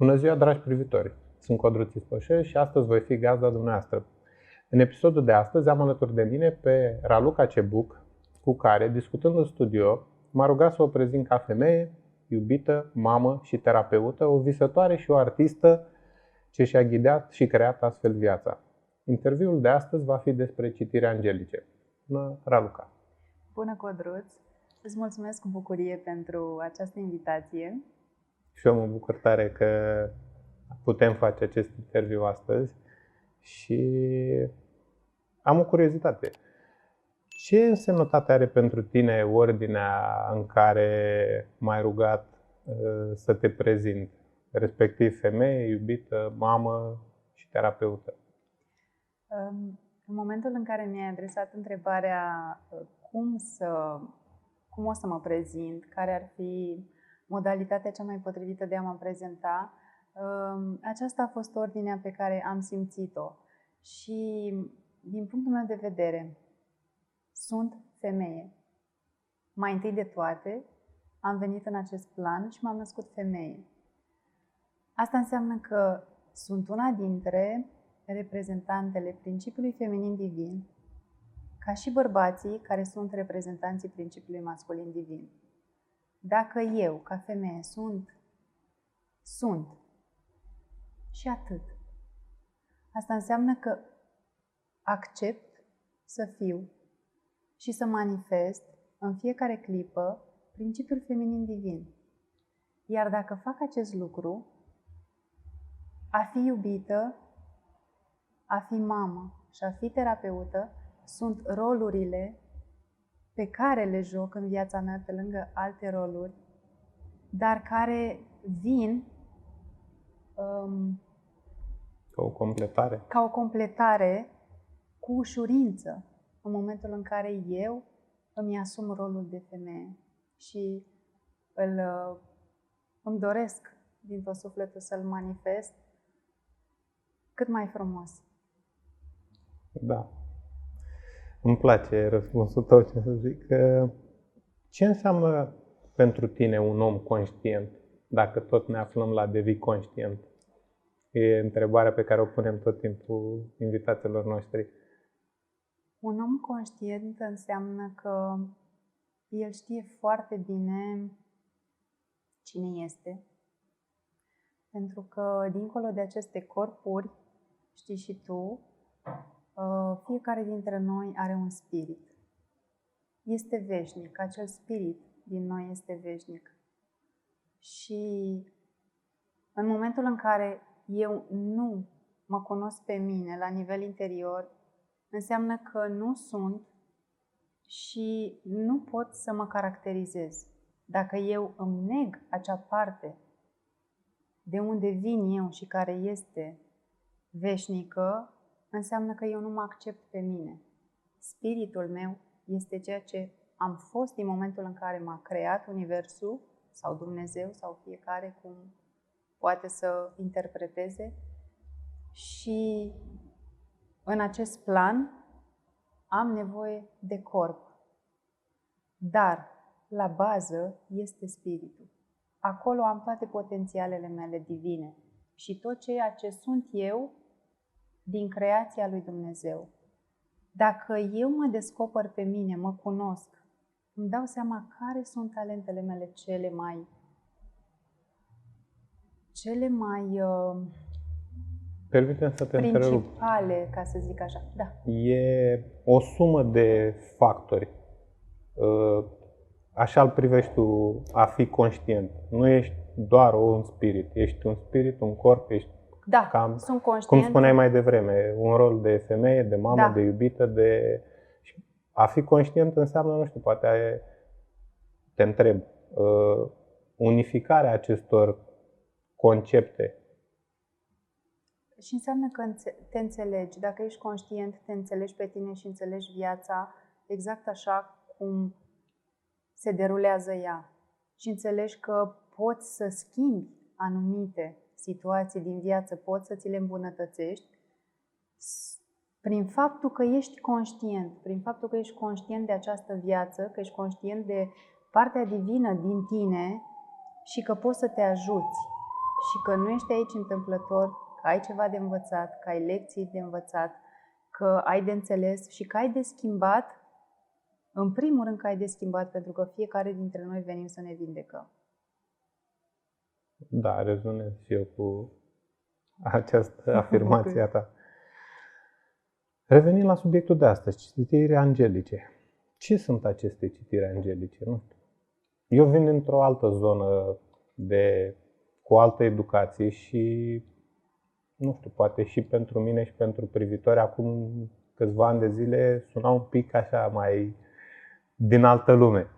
Bună ziua, dragi privitori! Sunt Codruț Ispășești și astăzi voi fi gazda dumneavoastră. În episodul de astăzi am alături de mine pe Raluca Cebuc, cu care, discutând în studio, m-a rugat să o prezint ca femeie, iubită, mamă și terapeută, o visătoare și o artistă ce și-a ghidat și creat astfel viața. Interviul de astăzi va fi despre citiri angelice. Bună, Raluca! Bună, Codruț! Îți mulțumesc cu bucurie pentru această invitație. Și eu mă bucur tare că putem face acest interviu astăzi și am o curiozitate. Ce însemnătate are pentru tine ordinea în care m-ai rugat să te prezint, respectiv femeie, iubită, mamă și terapeută? În momentul în care mi-ai adresat întrebarea cum o să mă prezint, care ar fi modalitatea cea mai potrivită de a mă prezenta, aceasta a fost ordinea pe care am simțit-o. Și, din punctul meu de vedere, sunt femeie. Mai întâi de toate, am venit în acest plan și m-am născut femeie. Asta înseamnă că sunt una dintre reprezentantele principiului feminin divin, ca și bărbații care sunt reprezentanții principiului masculin divin. Dacă eu, ca femeie, sunt și atât. Asta înseamnă că accept să fiu și să manifest în fiecare clipă principiul feminin divin. Iar dacă fac acest lucru, a fi iubită, a fi mamă și a fi terapeută sunt rolurile pe care le joc în viața mea pe lângă alte roluri, dar care vin ca o completare cu ușurință în momentul în care eu îmi asum rolul de femeie și îmi doresc din tot sufletul să-l manifest cât mai frumos. Da. Îmi place răspunsul tău, ce să zic. Ce înseamnă pentru tine un om conștient, dacă tot ne aflăm la devii conștient? E întrebarea pe care o punem tot timpul invitaților noștri. Un om conștient înseamnă că el știe foarte bine cine este, pentru că dincolo de aceste corpuri, știi și tu, fiecare dintre noi are un spirit. Este veșnic, acel spirit din noi este veșnic. Și în momentul în care eu nu mă cunosc pe mine la nivel interior, înseamnă că nu sunt și nu pot să mă caracterizez. Dacă eu îmi neg acea parte de unde vin eu și care este veșnică, înseamnă că eu nu mă accept pe mine. Spiritul meu este ceea ce am fost din momentul în care m-a creat Universul sau Dumnezeu sau fiecare cum poate să interpreteze. Și în acest plan am nevoie de corp. Dar la bază este spiritul. Acolo am toate potențialele mele divine și tot ceea ce sunt eu din creația lui Dumnezeu. Dacă eu mă descoper pe mine, mă cunosc, îmi dau seama care sunt talentele mele cele mai Permite-mi să te întrerup. principale, ca să zic așa. Da. E o sumă de factori. Așa îl privești tu, a fi conștient. Nu ești doar un spirit. Ești un spirit, un corp, ești sunt conștient. Cum spuneai mai devreme, un rol de femeie, de mamă, de iubită, a fi conștient înseamnă, nu știu, poate te întreb, unificarea acestor concepte. Și înseamnă că te înțelegi. Dacă ești conștient, te înțelegi pe tine și înțelegi viața exact așa cum se derulează ea. Și înțelegi că poți să schimbi anumite situații din viață, poți să ți le îmbunătățești prin faptul că ești conștient, prin faptul că ești conștient de această viață, că ești conștient de partea divină din tine și că poți să te ajuți. și că nu ești aici întâmplător, că ai ceva de învățat, că ai lecții de învățat, că ai de înțeles și că ai de schimbat, în primul rând că ai de schimbat, pentru că fiecare dintre noi venim să ne vindecăm. Da, rezonez și eu cu această afirmație a ta. Revenind la subiectul de astăzi, citiri angelice. Ce sunt aceste citiri angelice? Nu știu. Eu vin într-o altă zonă cu altă educație și, nu știu, poate și pentru mine și pentru privitori, acum câțiva ani de zile suna un pic așa mai din altă lume.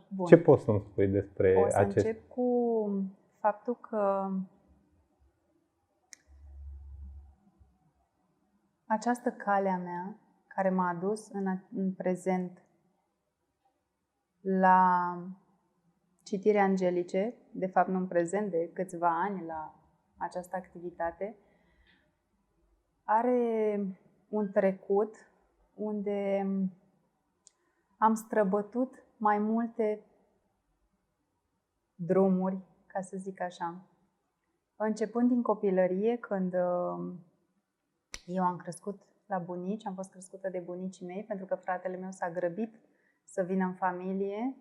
Bun. Ce poți să-mi spui despre O să încep cu faptul că această cale a mea, care m-a adus în prezent la citiri angelice, de fapt nu în prezent, de câțiva ani la această activitate, are un trecut unde am străbătut mai multe drumuri, ca să zic așa. Începând din copilărie, când eu am crescut la bunici, am fost crescută de bunicii mei, pentru că fratele meu s-a grăbit să vină în familie,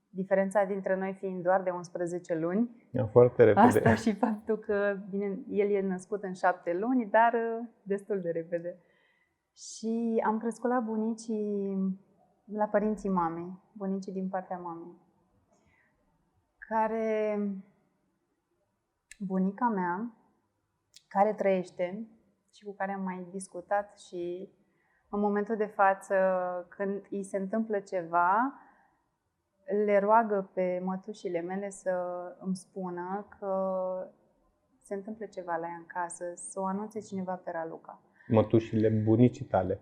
diferența dintre noi fiind doar de 11 luni. Foarte repede. Asta și faptul că, bine, el e născut în 7 luni, dar destul de repede. Și am crescut la la părinții mamei, bunicii din partea mamei, bunica mea, care trăiește și cu care am mai discutat și în momentul de față, când îi se întâmplă ceva, le roagă pe mătușile mele să îmi spună că se întâmplă ceva la ea în casă, să o anunțe cineva pe Raluca. Mătușile bunicii tale?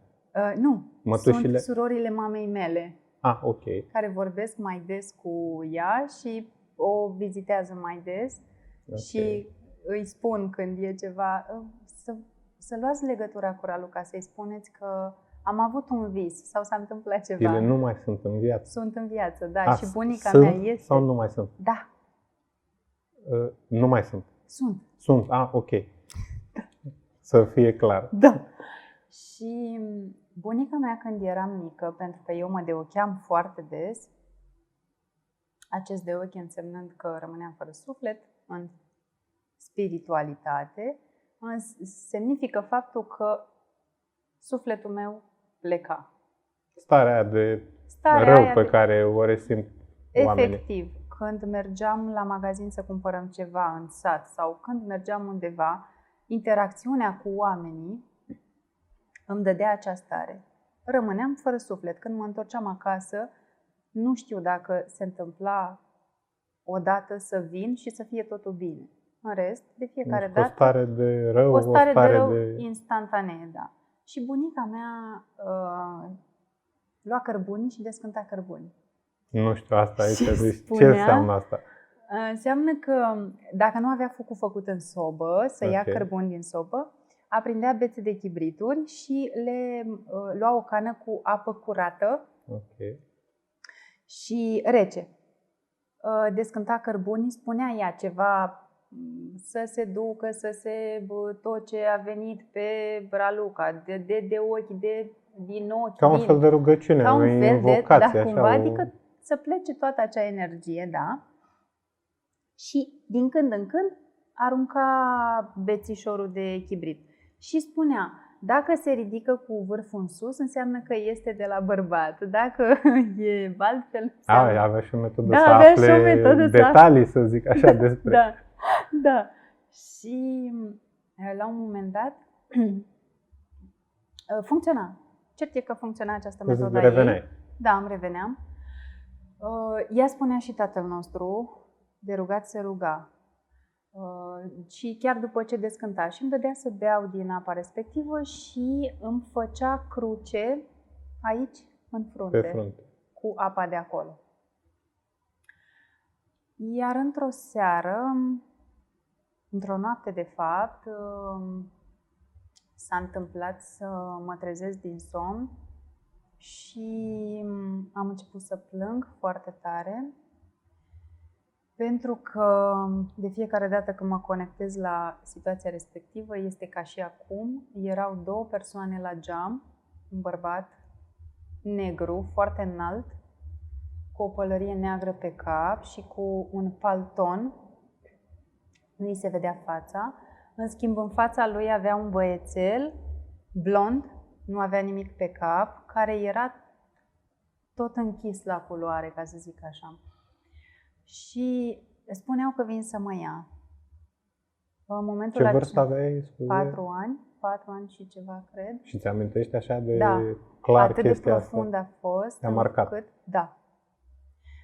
Nu, mătușile... sunt surorile mamei mele, ok. care vorbesc mai des cu ea și o vizitează mai des. Okay. Și îi spun când e ceva, să luați legătura cu Raluca, să-i spuneți că am avut un vis sau s-a întâmplat ceva. Ele nu mai sunt în viață. Sunt în viață, da. Și bunica sunt mea este. Sau nu mai sunt? Da. Nu mai sunt. Sunt. Ok. Să fie clar. Da. Și bunica mea, când eram mică, pentru că eu mă deocheam foarte des, acest deochi însemnând că rămâneam fără suflet în spiritualitate, semnifică faptul că sufletul meu pleca. Starea aia de rău pe care o resimt oamenii. Efectiv, când mergeam la magazin să cumpărăm ceva în sat sau când mergeam undeva, interacțiunea cu oamenii îmi dădea acea stare. Rămâneam fără suflet. Când mă întorceam acasă, nu știu dacă se întâmpla odată să vin și să fie totul bine. În rest, de fiecare dată... O stare de rău, o stare de rău instantanee, da. Și bunica mea lua cărbuni și descânta cărbuni. Nu știu asta aici. Ce înseamnă asta? Înseamnă că dacă nu avea focul făcut în sobă, să ia cărbuni din sobă, aprindea bețe de chibrituri și le lua o cană cu apă curată și rece. Descânta cărbunii, spunea ea ceva, să se ducă, tot ce a venit pe Raluca, de ochi, din ochi. Ca un fel de rugăciune, ca un fel invocație, de, da, cumva, adică să plece toată acea energie, da? Și din când în când arunca bețișorul de chibrit. Și spunea, dacă se ridică cu vârful în sus, înseamnă că este de la bărbat. Dacă e altfel... Avea și o metodă să afle detalii, să zic așa, despre... Da. Și la un moment dat funcționa. Cert e că funcționa această metodă a ei. Da, îmi reveneam. Ea spunea și tatăl nostru, de rugat se ruga. Și chiar după ce descânta și îmi dădea să beau din apa respectivă și îmi făcea cruce aici, în frunte, pe frunte, cu apa de acolo. Iar într-o seară, într-o noapte de fapt, s-a întâmplat să mă trezesc din somn și am început să plâng foarte tare. Pentru că de fiecare dată când mă conectez la situația respectivă, este ca și acum, erau două persoane la geam, un bărbat negru, foarte înalt, cu o pălărie neagră pe cap și cu un palton, nu îi se vedea fața. În schimb, în fața lui avea un băiețel blond, nu avea nimic pe cap, care era tot închis la culoare, ca să zic așa. Și spuneau că vin să mă ia. În momentul Ce vârstă aveai? 4 ani și ceva, cred. Și ți amintești așa de Da. clar Atât de chestia profund asta? a fost. Te-a marcat. Da.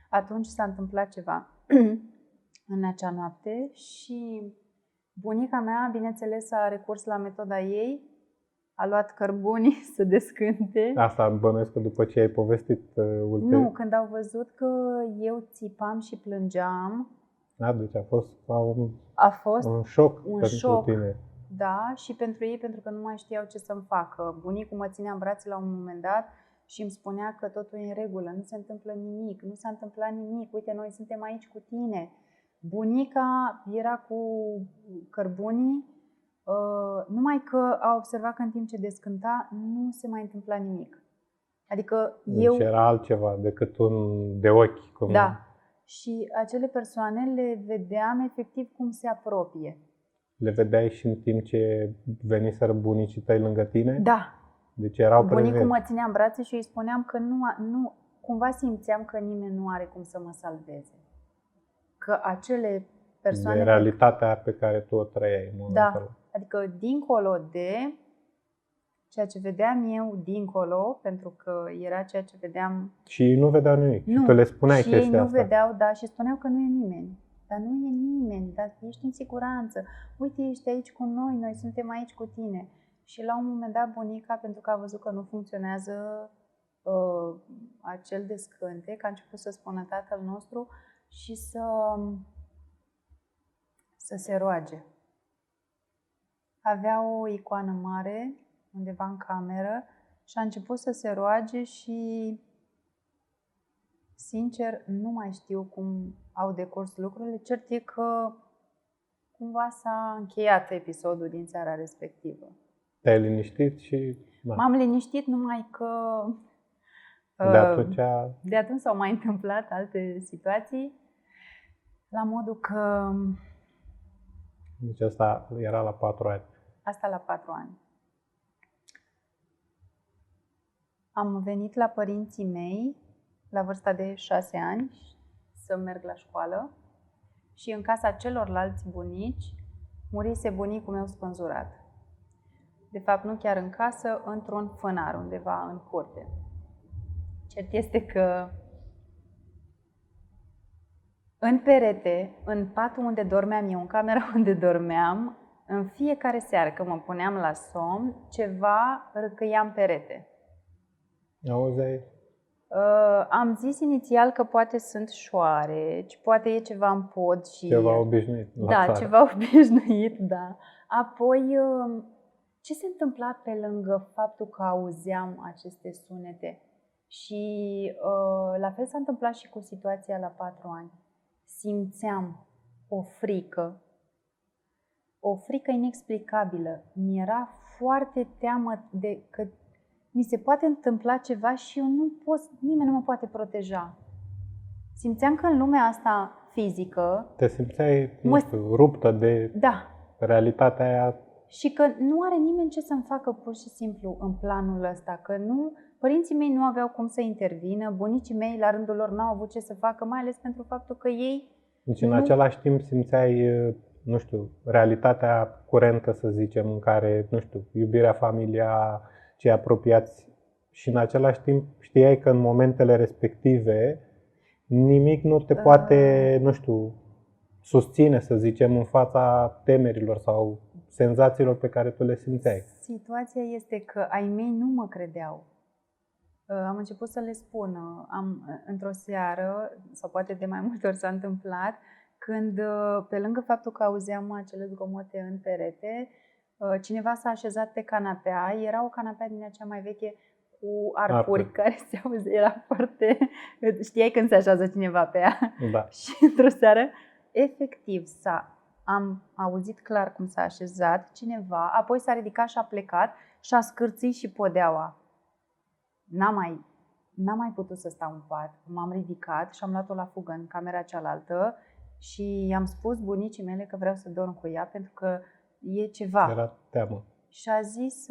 Atunci s-a întâmplat ceva în acea noapte și bunica mea, bineînțeles, a recurs la metoda ei, a luat cărbunii să descânte. Asta bănuiesc că după ce ai povestit ulterior. Nu, când au văzut că eu țipam și plângeam. Deci A fost un șoc un pentru șoc. tine. Da, și pentru ei, pentru că nu mai știau ce să-mi facă. Bunicul mă ținea în brațe la un moment dat și îmi spunea că totul e în regulă, nu se întâmplă nimic, nu s-a întâmplat nimic, uite, noi suntem aici cu tine. Bunica era cu cărbunii, numai că a observat că în timp ce descânta nu se mai întâmpla nimic. Adică Deci era altceva decât un de ochi. Cum... Da. Și acele persoane le vedeam efectiv cum se apropie. Le vedeai și în timp ce veniseră bunicii tăi lângă tine? Da. Deci erau Bunicul prezenți. mă ținea în brațe și îi spuneam că nu, cumva simțeam că nimeni nu are cum să mă salveze. Că acele persoane... De realitatea pe care tu o trăiai în momentul ăla. Da, adică dincolo de ceea ce vedeam eu dincolo, pentru că era ceea ce vedeam... Și ei nu vedeau nimic. Nu. Și tu le spuneai și chestia ei nu asta. vedeau, da, și spuneau că nu e nimeni. Dar nu e nimeni, dar ești în siguranță. Uite, ești aici cu noi, noi suntem aici cu tine. Și la un moment dat bunica, pentru că a văzut că nu funcționează acel descântec, a început să spună Tatăl nostru și să se roage. Avea o icoană mare undeva în cameră și a început să se roage și, sincer, nu mai știu cum au decurs lucrurile. Cert e că cumva s-a încheiat episodul din seara respectivă. Te-ai liniștit și... Da. M-am liniștit, numai că de atunci s-au mai întâmplat alte situații, la modul că... Deci asta era la 4 ani. Asta la 4 ani. Am venit la părinții mei la vârsta de 6 ani să merg la școală și în casa celorlalți bunici murise bunicul meu spânzurat. De fapt, nu chiar în casă, într-un fânar, undeva în curte. Cert este că în perete, în patul unde dormeam eu, în camera unde dormeam, în fiecare seară când mă puneam la somn, ceva răcăia în perete. Auzeai? Am zis inițial că poate sunt șoareci, poate e ceva în pod și... Ceva obișnuit la Da, țară. ceva obișnuit, da. Apoi, ce se întâmpla pe lângă faptul că auzeam aceste sunete? Și la fel s-a întâmplat și cu situația la 4 ani. Simțeam o frică inexplicabilă. Mi-era foarte teamă de că mi se poate întâmpla ceva și eu nimeni nu mă poate proteja. Simțeam că în lumea asta fizică... Te simțeai, nu știu, ruptă de realitatea aia. Și că nu are nimeni ce să-mi facă pur și simplu în planul ăsta. Că părinții mei nu aveau cum să intervină, bunicii mei la rândul lor n-au avut ce să facă, mai ales pentru faptul că ei... Deci în același timp simțeai, nu știu, realitatea curentă, să zicem, în care, nu știu, iubirea, familia, cei apropiați, și în același timp știai că în momentele respective nimic nu te poate, nu știu, susține, să zicem, în fața temerilor sau senzațiilor pe care tu le simțeai. Situația este că ai mei nu mă credeau. Am început să le spun, într-o seară, sau poate de mai multe ori s-a întâmplat, când pe lângă faptul că auzeam acele zgomote în perete, cineva s-a așezat pe canapea, era o canapea din acea mai veche, cu arcuri care se auzi, era foarte... Știai când se așează cineva pe ea? Da. Și într-o seară, efectiv, am auzit clar cum s-a așezat cineva, apoi s-a ridicat și a plecat și a scârțit și podeaua. N-am mai putut să stau în pat. M-am ridicat și am luat-o la fugă în camera cealaltă și i-am spus bunicii mele că vreau să dorm cu ea pentru că e ceva. Era teamă. Și a zis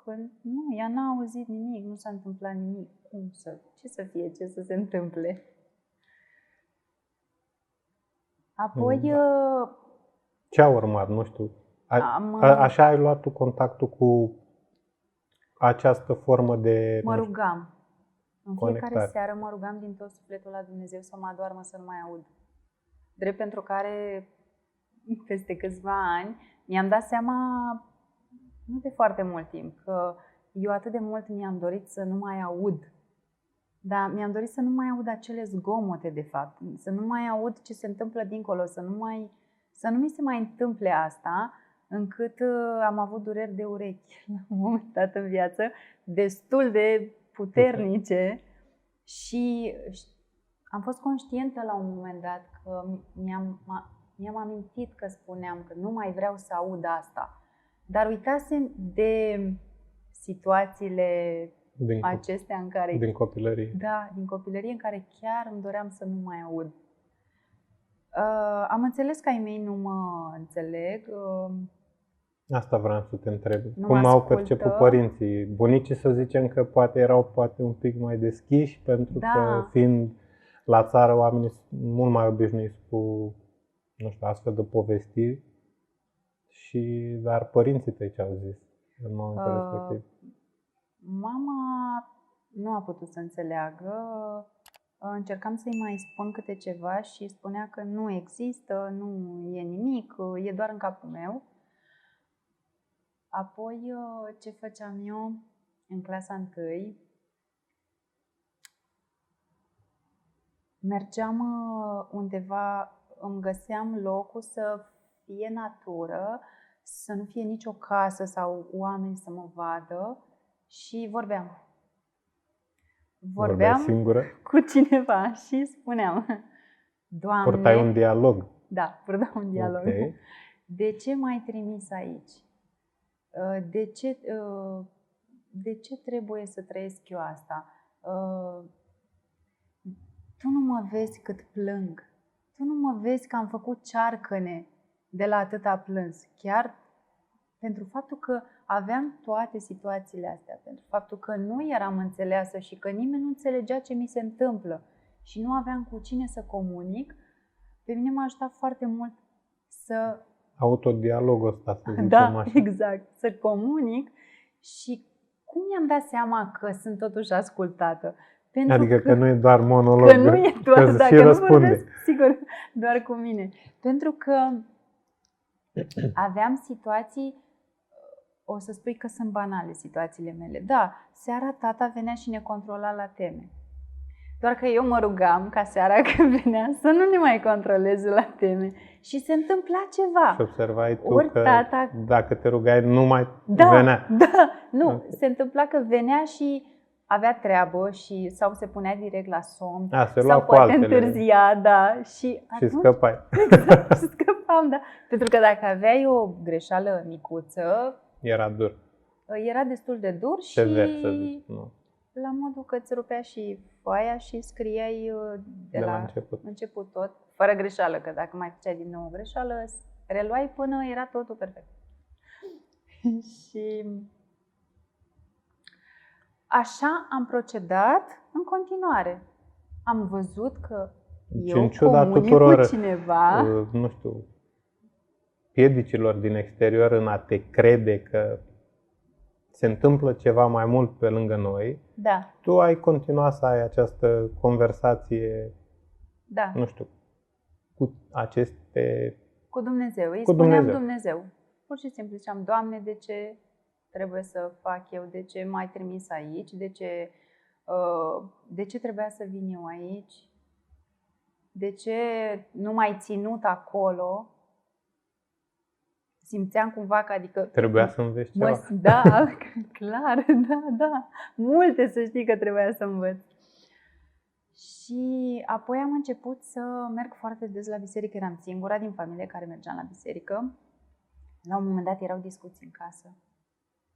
că nu, ea n-a auzit nimic, nu s-a întâmplat nimic. Ce să fie, ce să se întâmple? Apoi... Da. Ce a urmat? Nu știu. Așa ai luat tu contactul cu această formă de... Mă rugam. În conectare. fiecare seară mă rugam din tot sufletul la Dumnezeu să mă adoarmă, să nu mai aud. Drept pentru care, peste câțiva ani, mi-am dat seama, nu de foarte mult timp, că eu atât de mult mi-am dorit să nu mai aud. Dar mi-am dorit să nu mai aud acele zgomote, de fapt. Să nu mai aud ce se întâmplă dincolo, să nu mi se mai întâmple asta, încât am avut dureri de urechi la un moment dat în viață, destul de puternice și am fost conștientă la un moment dat că mi-am amintit că spuneam că nu mai vreau să aud asta. Dar uitasem de situațiile acestea în care... Din copilărie. Da, din copilărie în care chiar îmi doream să nu mai aud. Am înțeles că ai mei nu mă înțeleg. Asta vreau să te întreb. Nu cum mă au ascultă. perceput părinții? Bunicii, să zicem că erau un pic mai deschiși, pentru că fiind la țară oamenii sunt mult mai obișnuiți cu, nu știu, astfel de povestiri. Dar părinții tăi ce au zis în momentul respectiv? Mama nu a putut să înțeleagă. Încercam să-i mai spun câte ceva și spunea că nu există, nu e nimic, e doar în capul meu. Apoi, ce făceam eu în clasa 1? Mergeam undeva, îmi găseam locul să fie natură, să nu fie nicio casă sau oameni să mă vadă și vorbeam. Vorbeam singură? cu cineva și spuneam: Doamne... Purtai un dialog. Da, purtam un dialog. Okay. De ce m-ai trimis aici? De ce trebuie să trăiesc eu asta? Tu nu mă vezi cât plâng. Tu nu mă vezi că am făcut cearcăne de la atâta plâns. Chiar pentru faptul că aveam toate situațiile astea, pentru faptul că nu eram înțeleasă și că nimeni nu înțelegea ce mi se întâmplă și nu aveam cu cine să comunic, pe mine m-a ajutat foarte mult să... Autodialogul ăsta, să zicem da, așa. exact, să comunic. Și cum mi-am dat seama că sunt totuși ascultată? Pentru adică că nu e doar monolog, că nu e doar, dacă nu vorbesc, sigur, doar cu mine. Pentru că aveam situații, o să spui că sunt banale situațiile mele. Da, seara tata venea și ne controla la teme. Doar că eu mă rugam ca seara când venea să nu ne mai controleze la teme. Și se întâmpla ceva. Și observai tu ori că tata... dacă te rugai nu mai venea. Da, nu. Okay. Se întâmpla că venea și avea treabă sau se punea direct la somn. Sau poate întârzia, da. Și atunci, scăpai. Exact, și scăpam, da. Pentru că dacă aveai o greșeală micuță, era dur. Era destul de dur și sever, să zic, nu. La modul că îți rupea și foaia și scriai de la început tot, fără greșeală, că dacă mai făceai din nou o greșeală, reluai până era totul perfect. Și așa am procedat în continuare. Am văzut că eu comunic cu cineva. Nu știu, piedicilor din exterior în a te crede că se întâmplă ceva mai mult pe lângă noi, da. Tu ai continuat să ai această conversație, da. nu știu, cu aceste... Cu Dumnezeu. Îi spuneam Dumnezeu. Pur și simplu ziceam: Doamne, de ce trebuie să fac eu? De ce m-ai trimis aici? De ce trebuia să vin eu aici? De ce nu m-ai ținut acolo? Simțeam cumva că, adică... Trebuia să înveți ceva. Da, clar, da. Multe, să știi că trebuia să învăț. Și apoi am început să merg foarte des la biserică. Eram singura din familie care mergea la biserică. La un moment dat erau discuții în casă.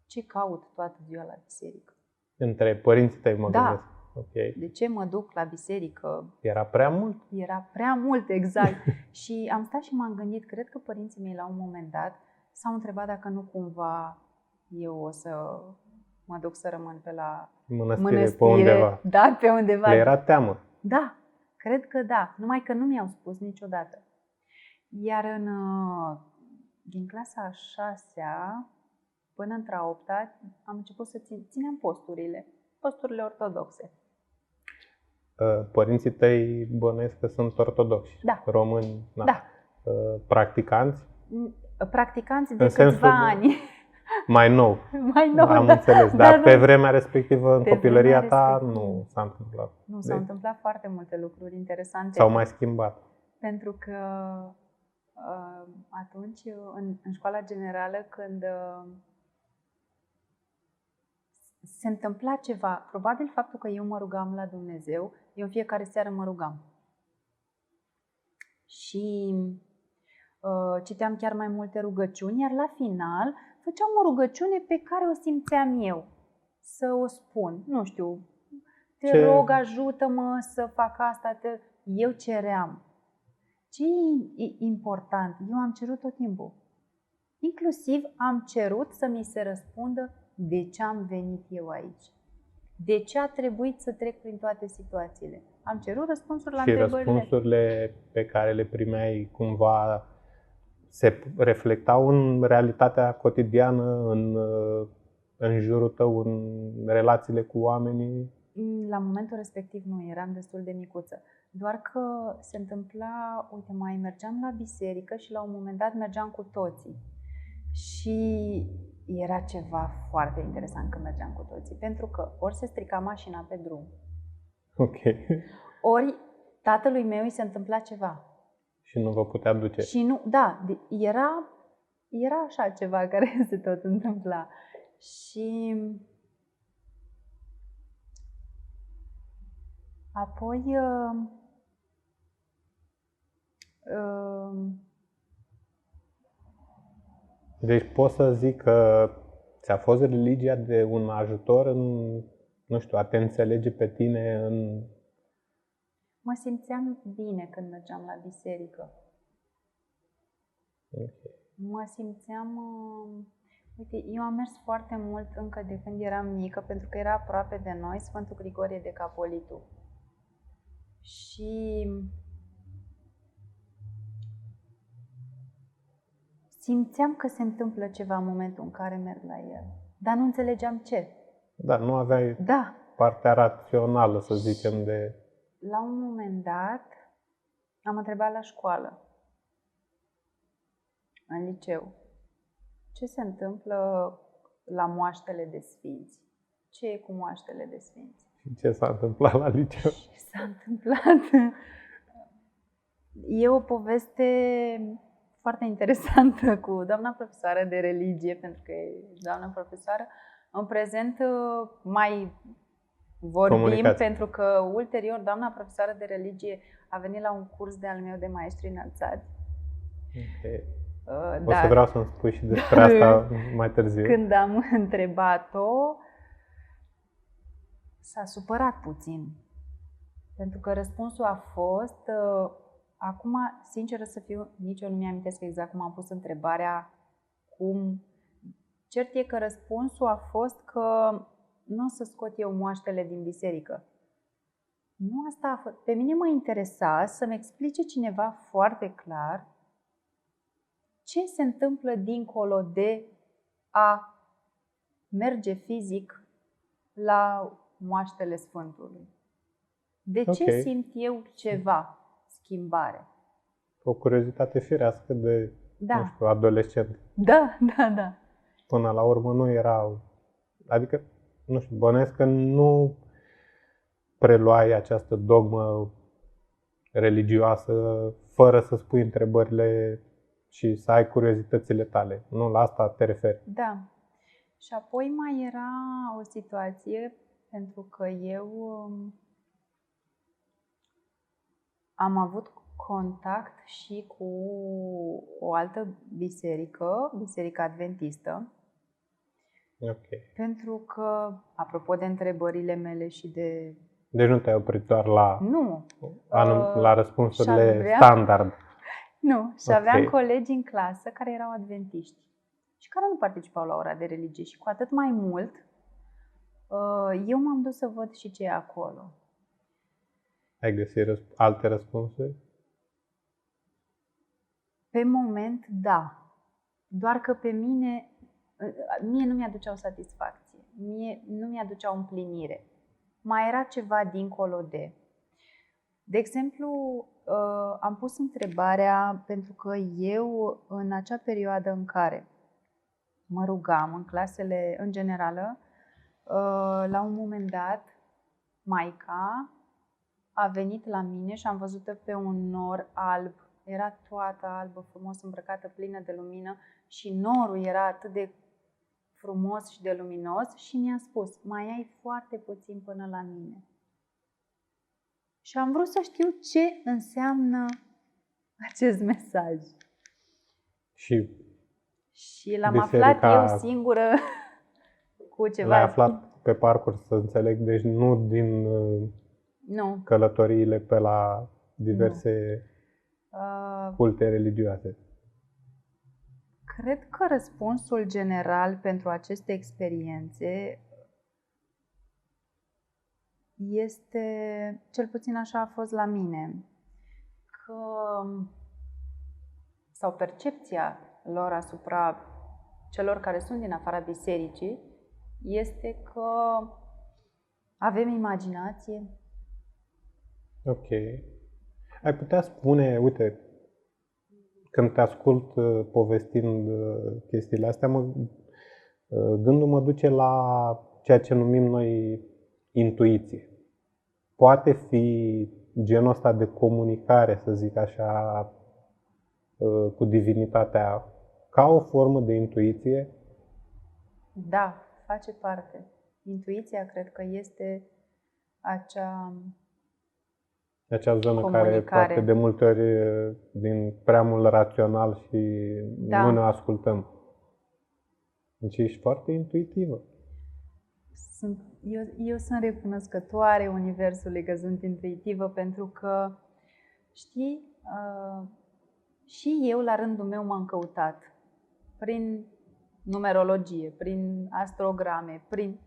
Ce caut toată ziua la biserică? Între părinții tăi mă Da. gândesc. Ok. De ce mă duc la biserică? Era prea mult? Era prea mult, exact. Și am stat și m-am gândit, cred că părinții mei la un moment dat s-au întrebat dacă nu cumva eu o să mă duc să rămân pe la Mănăstire pe undeva. Da, pe undeva. Le era teamă. Da, cred că da. Numai că nu mi-au spus niciodată. Iar din clasa a 6-a până într-a 8-a am început să țineam posturile ortodoxe. Părinții tăi bănuiesc că sunt ortodoxi, Da. români, Da. Practicanți? Practicanți de În sensul câțiva ani. Mai nou, Mai nou, am da. înțeles, Da, dar da. pe vremea respectivă, în Pe copilăria vremea ta, respectivă. nu s-a întâmplat. Nu, s-au întâmplat foarte multe lucruri interesante. S-au mai schimbat. Pentru că atunci, în școala generală, când se întâmpla ceva, probabil faptul că eu mă rugam la Dumnezeu, eu în fiecare seară mă rugam. Și citeam chiar mai multe rugăciuni, iar la final făceam o rugăciune pe care o simțeam eu să o spun. Nu știu, te rog, ajută-mă să fac asta. Eu ceream. Ce e important? Eu am cerut tot timpul. Inclusiv am cerut să mi se răspundă de ce am venit eu aici. De ce a trebuit să trec prin toate situațiile. Am cerut răspunsuri la întrebările. Și răspunsurile pe care le primeai cumva se reflectau în realitatea cotidiană, în jurul tău, în relațiile cu oamenii? La momentul respectiv nu, eram destul de micuță. Doar că se întâmpla, uite, mai mergeam la biserică și la un moment dat mergeam cu toții. Și era ceva foarte interesant când mergeam cu toții, pentru că ori se strica mașina pe drum, Ok. ori tatălui meu îi se întâmpla ceva. Și nu vă putea duce. Și nu, da, era așa ceva care se tot întâmpla. Și apoi Deci pot să zic că ți-a fost religia de un ajutor în, nu știu, a te înțelege pe tine în... mă simțeam bine când mergeam la biserică. Okay. Mă simțeam... Uite, eu am mers foarte mult încă de când eram mică, pentru că era aproape de noi Sfântul Grigorie de Capolitu. Și simțeam că se întâmplă ceva în momentul în care merg la el. Dar nu înțelegeam ce. Da, nu aveai partea rațională, să zicem, de... La un moment dat am întrebat la școală, în liceu, ce se întâmplă la moaștele de sfinți? Ce e cu moaștele de sfinți? Și ce s-a întâmplat la liceu? Ce s-a întâmplat? E o poveste foarte interesantă cu doamna profesoară de religie, pentru că e doamna profesoară. În prezent mai vorbim, pentru că ulterior doamna profesoară de religie a venit la un curs de-al meu de maestri înălțați. Okay. O să vreau să-mi spui și despre asta mai târziu. Când am întrebat-o, s-a supărat puțin. Pentru că răspunsul a fost, acum, sinceră să fiu, nici eu nu mi-amintesc exact cum am pus întrebarea, cum. Cert e că răspunsul a fost că nu o să scot eu moaștele din biserică. Nu asta a fost. Pe mine mă interesa să-mi explice cineva foarte clar ce se întâmplă dincolo de a merge fizic la moaștele Sfântului. De ce simt eu ceva, schimbare? O curiozitate firească de, nu știu, adolescent. Da. Până la urmă nu era... Adică, nu știu, bănuiesc că nu preluai această dogmă religioasă fără să spui întrebările și să ai curiozitățile tale. Nu la asta te referi. Da. Și apoi mai era o situație pentru că eu am avut contact și cu o altă biserică, Biserica Adventistă, pentru că, apropo de întrebările mele și de... Deci nu te-ai oprit doar la, nu, la răspunsurile standard. Nu, și aveam colegi în clasă care erau adventiști și care nu participau la ora de religie și cu atât mai mult eu m-am dus să văd și ce e acolo. Ai găsit alte răspunsuri? Pe moment, da. Doar că pe mine nu mi-aduceau satisfacție. Mie nu mi-aduceau împlinire. Mai era ceva dincolo de... De exemplu, am pus întrebarea pentru că eu, în acea perioadă în care mă rugam în clasele, în generală, la un moment dat, maica a venit la mine și am văzut-o pe un nor alb. Era toată albă, frumos îmbrăcată, plină de lumină și norul era atât de frumos și de luminos și mi-a spus: mai ai foarte puțin până la mine. Și am vrut să știu ce înseamnă acest mesaj. Și l-am aflat eu singură cu ceva. L-ai aflat pe parcurs, să înțeleg, deci nu din călătoriile pe la diverse culte religioase. Cred că răspunsul general pentru aceste experiențe este, cel puțin așa a fost la mine, sau percepția lor asupra celor care sunt din afara bisericii, este că avem imaginație. Ok. Ai putea spune, uite, când te ascult povestind chestiile astea, gândul mă duce la ceea ce numim noi intuiție. Poate fi genul ăsta de comunicare, să zic așa, cu divinitatea, ca o formă de intuiție? Da, face parte. Intuiția cred că este acea zonă care poate de multe ori din prea mult rațional și nu ne ascultăm. Deci ești foarte intuitivă. Eu sunt recunoscătoare Universului că sunt intuitivă pentru că, știi, și eu la rândul meu m-am căutat prin numerologie, prin astrograme, prin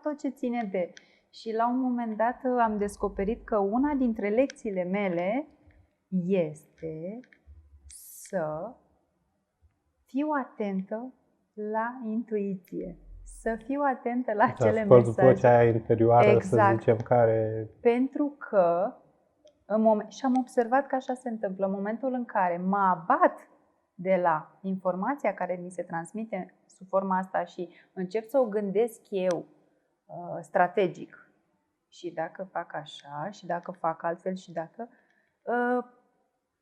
tot ce ține de... Și la un moment dat am descoperit că una dintre lecțiile mele este să fiu atentă la intuiție. Să fiu atentă la acele mesaje. Ascult vocea aia interioară, să zicem, care... Pentru că, și am observat că așa se întâmplă, în momentul în care mă abat de la informația care mi se transmite sub forma asta și încep să o gândesc eu strategic, și dacă fac așa, și dacă fac altfel, și dacă...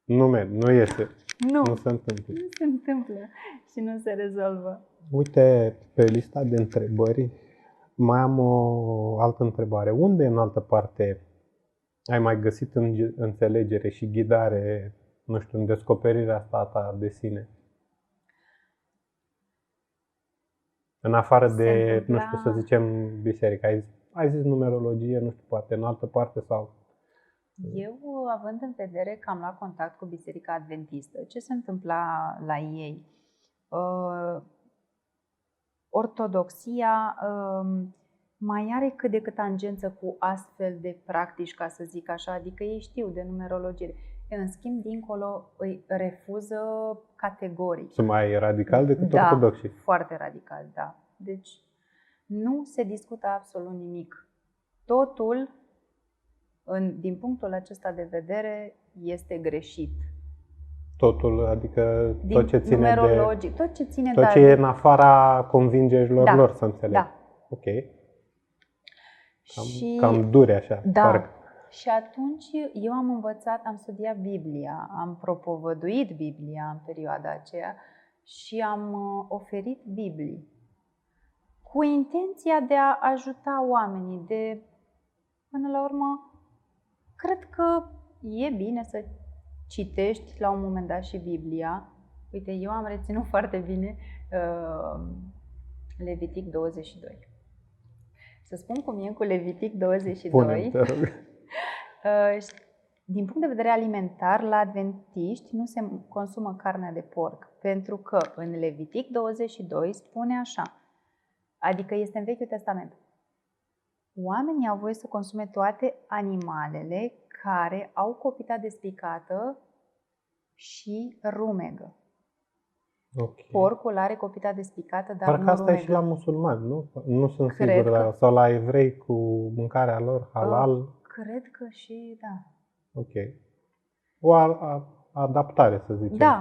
Nu iese. Nu se întâmplă. Nu se întâmplă și nu se rezolvă. Uite, pe lista de întrebări mai am o altă întrebare. Unde în altă parte ai mai găsit înțelegere și ghidare, nu știu, în descoperirea asta ta de sine? În afară de, nu știu, să zicem, biserică. Ai zis numerologie, nu știu, poate în altă parte sau... Eu, având în vedere că am luat contact cu Biserica Adventistă, ce se întâmpla la ei? Ortodoxia mai are cât de cât tangență cu astfel de practici, ca să zic așa, adică ei știu de numerologie. În schimb, dincolo îi refuză categoric. Sunt mai radical decât ortodoxii. Foarte radical, da. Deci nu se discută absolut nimic. Totul, din punctul acesta de vedere, este greșit. Totul, adică tot ce ține de... Tot ce e în afara convingerilor lor, să înțeleg. Da. Ok. Cam dure așa. Da. Parcă. Și atunci eu am învățat, am studiat Biblia, am propovăduit Biblia în perioada aceea și am oferit Biblii cu intenția de a ajuta oamenii, de, până la urmă, cred că e bine să citești la un moment dat și Biblia. Uite, eu am reținut foarte bine Levitic 22. Să spun cum e cu Levitic 22. Spune-mi, te rog. Din punct de vedere alimentar, la adventiști nu se consumă carnea de porc, pentru că în Levitic 22 spune așa, adică este în Vechiul Testament. Oamenii au voie să consume toate animalele care au copita despicată și rumegă. Okay. Porcul are copita despicată, dar parcă nu asta rumegă. e și la musulmani, nu? Nu sunt Cred sigur, că... sau la evrei cu mâncarea lor halal. Cred că și da. Ok. O adaptare, să zicem. Da.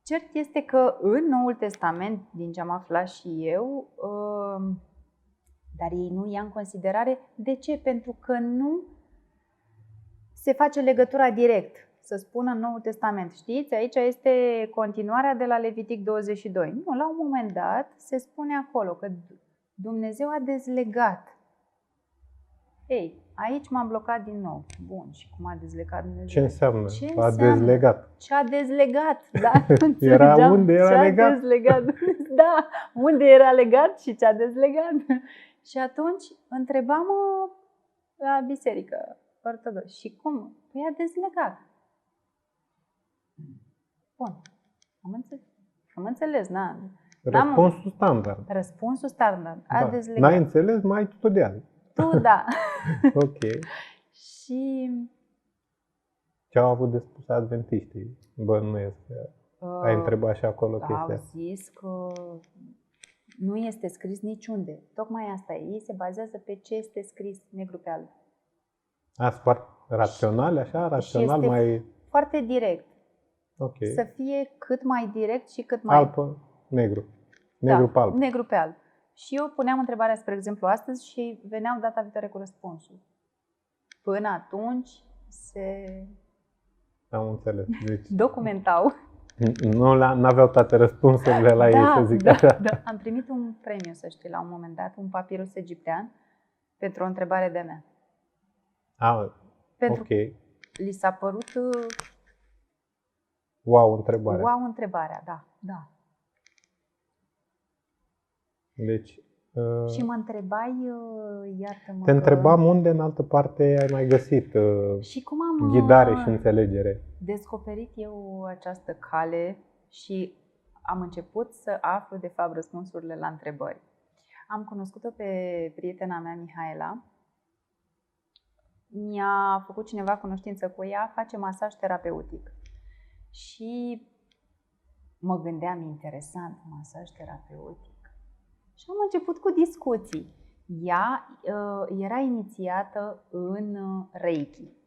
Cert este că în Noul Testament, din ce am aflat și eu, dar ei nu ia în considerare. De ce? Pentru că nu se face legătura direct. Să spună în Noul Testament, știți, aici este continuarea de la Levitic 22. Nu, la un moment dat se spune acolo că Dumnezeu a dezlegat. Ei, aici m-am blocat din nou. Bun, și cum a dezlegat Dumnezeu? Ce înseamnă? Ce a înseamnă? dezlegat. Ce a dezlegat, da? Era unde era ce legat? Dezlegat. Da, unde era legat și ce a dezlegat. Și atunci întrebam la biserică ortodox. Și cum? Păi a dezlegat. Bun, am înțeles, na. Răspunsul standard. Răspunsul standard. A Da. dezlegat. N-ai înțeles, mai tutorial. Tu, da. Ok. Și Ce au avut de spus adventiștii? Bănuiesc că ai întrebat și acolo chestia. au zis că nu este scris niciunde. Tocmai asta e. Ei se bazează pe ce este scris negru pe alb. Sunt foarte rațional, așa? Rațional, este mai... foarte direct. Ok. Să fie cât mai direct și cât mai... Alb, negru. Negru pe alb. Negru pe alb. Și eu puneam întrebarea, spre exemplu, astăzi și veneau data viitoare cu răspunsul. Până atunci se Am înțeles. Deci, documentau. nu aveau toate răspunsurile la ei, să zic așa. Da. Am primit un premiu, să știi, la un moment dat, un papirus egiptean, pentru o întrebare de-a mea. Pentru ok. li s-a părut Wow, întrebarea. wow întrebarea, da. Deci, Și mă întrebai, iartă-mă te întrebam unde în altă parte ai mai găsit și cum am ghidare și înțelegere. descoperit eu această cale și am început să aflu de fapt răspunsurile la întrebări. Am cunoscut-o pe prietena mea, Mihaela. Mi-a făcut cineva cunoștință cu ea, face masaj terapeutic. Și mă gândeam, interesant, masaj terapeutic. Și am început cu discuții. Ea era inițiată în Reiki.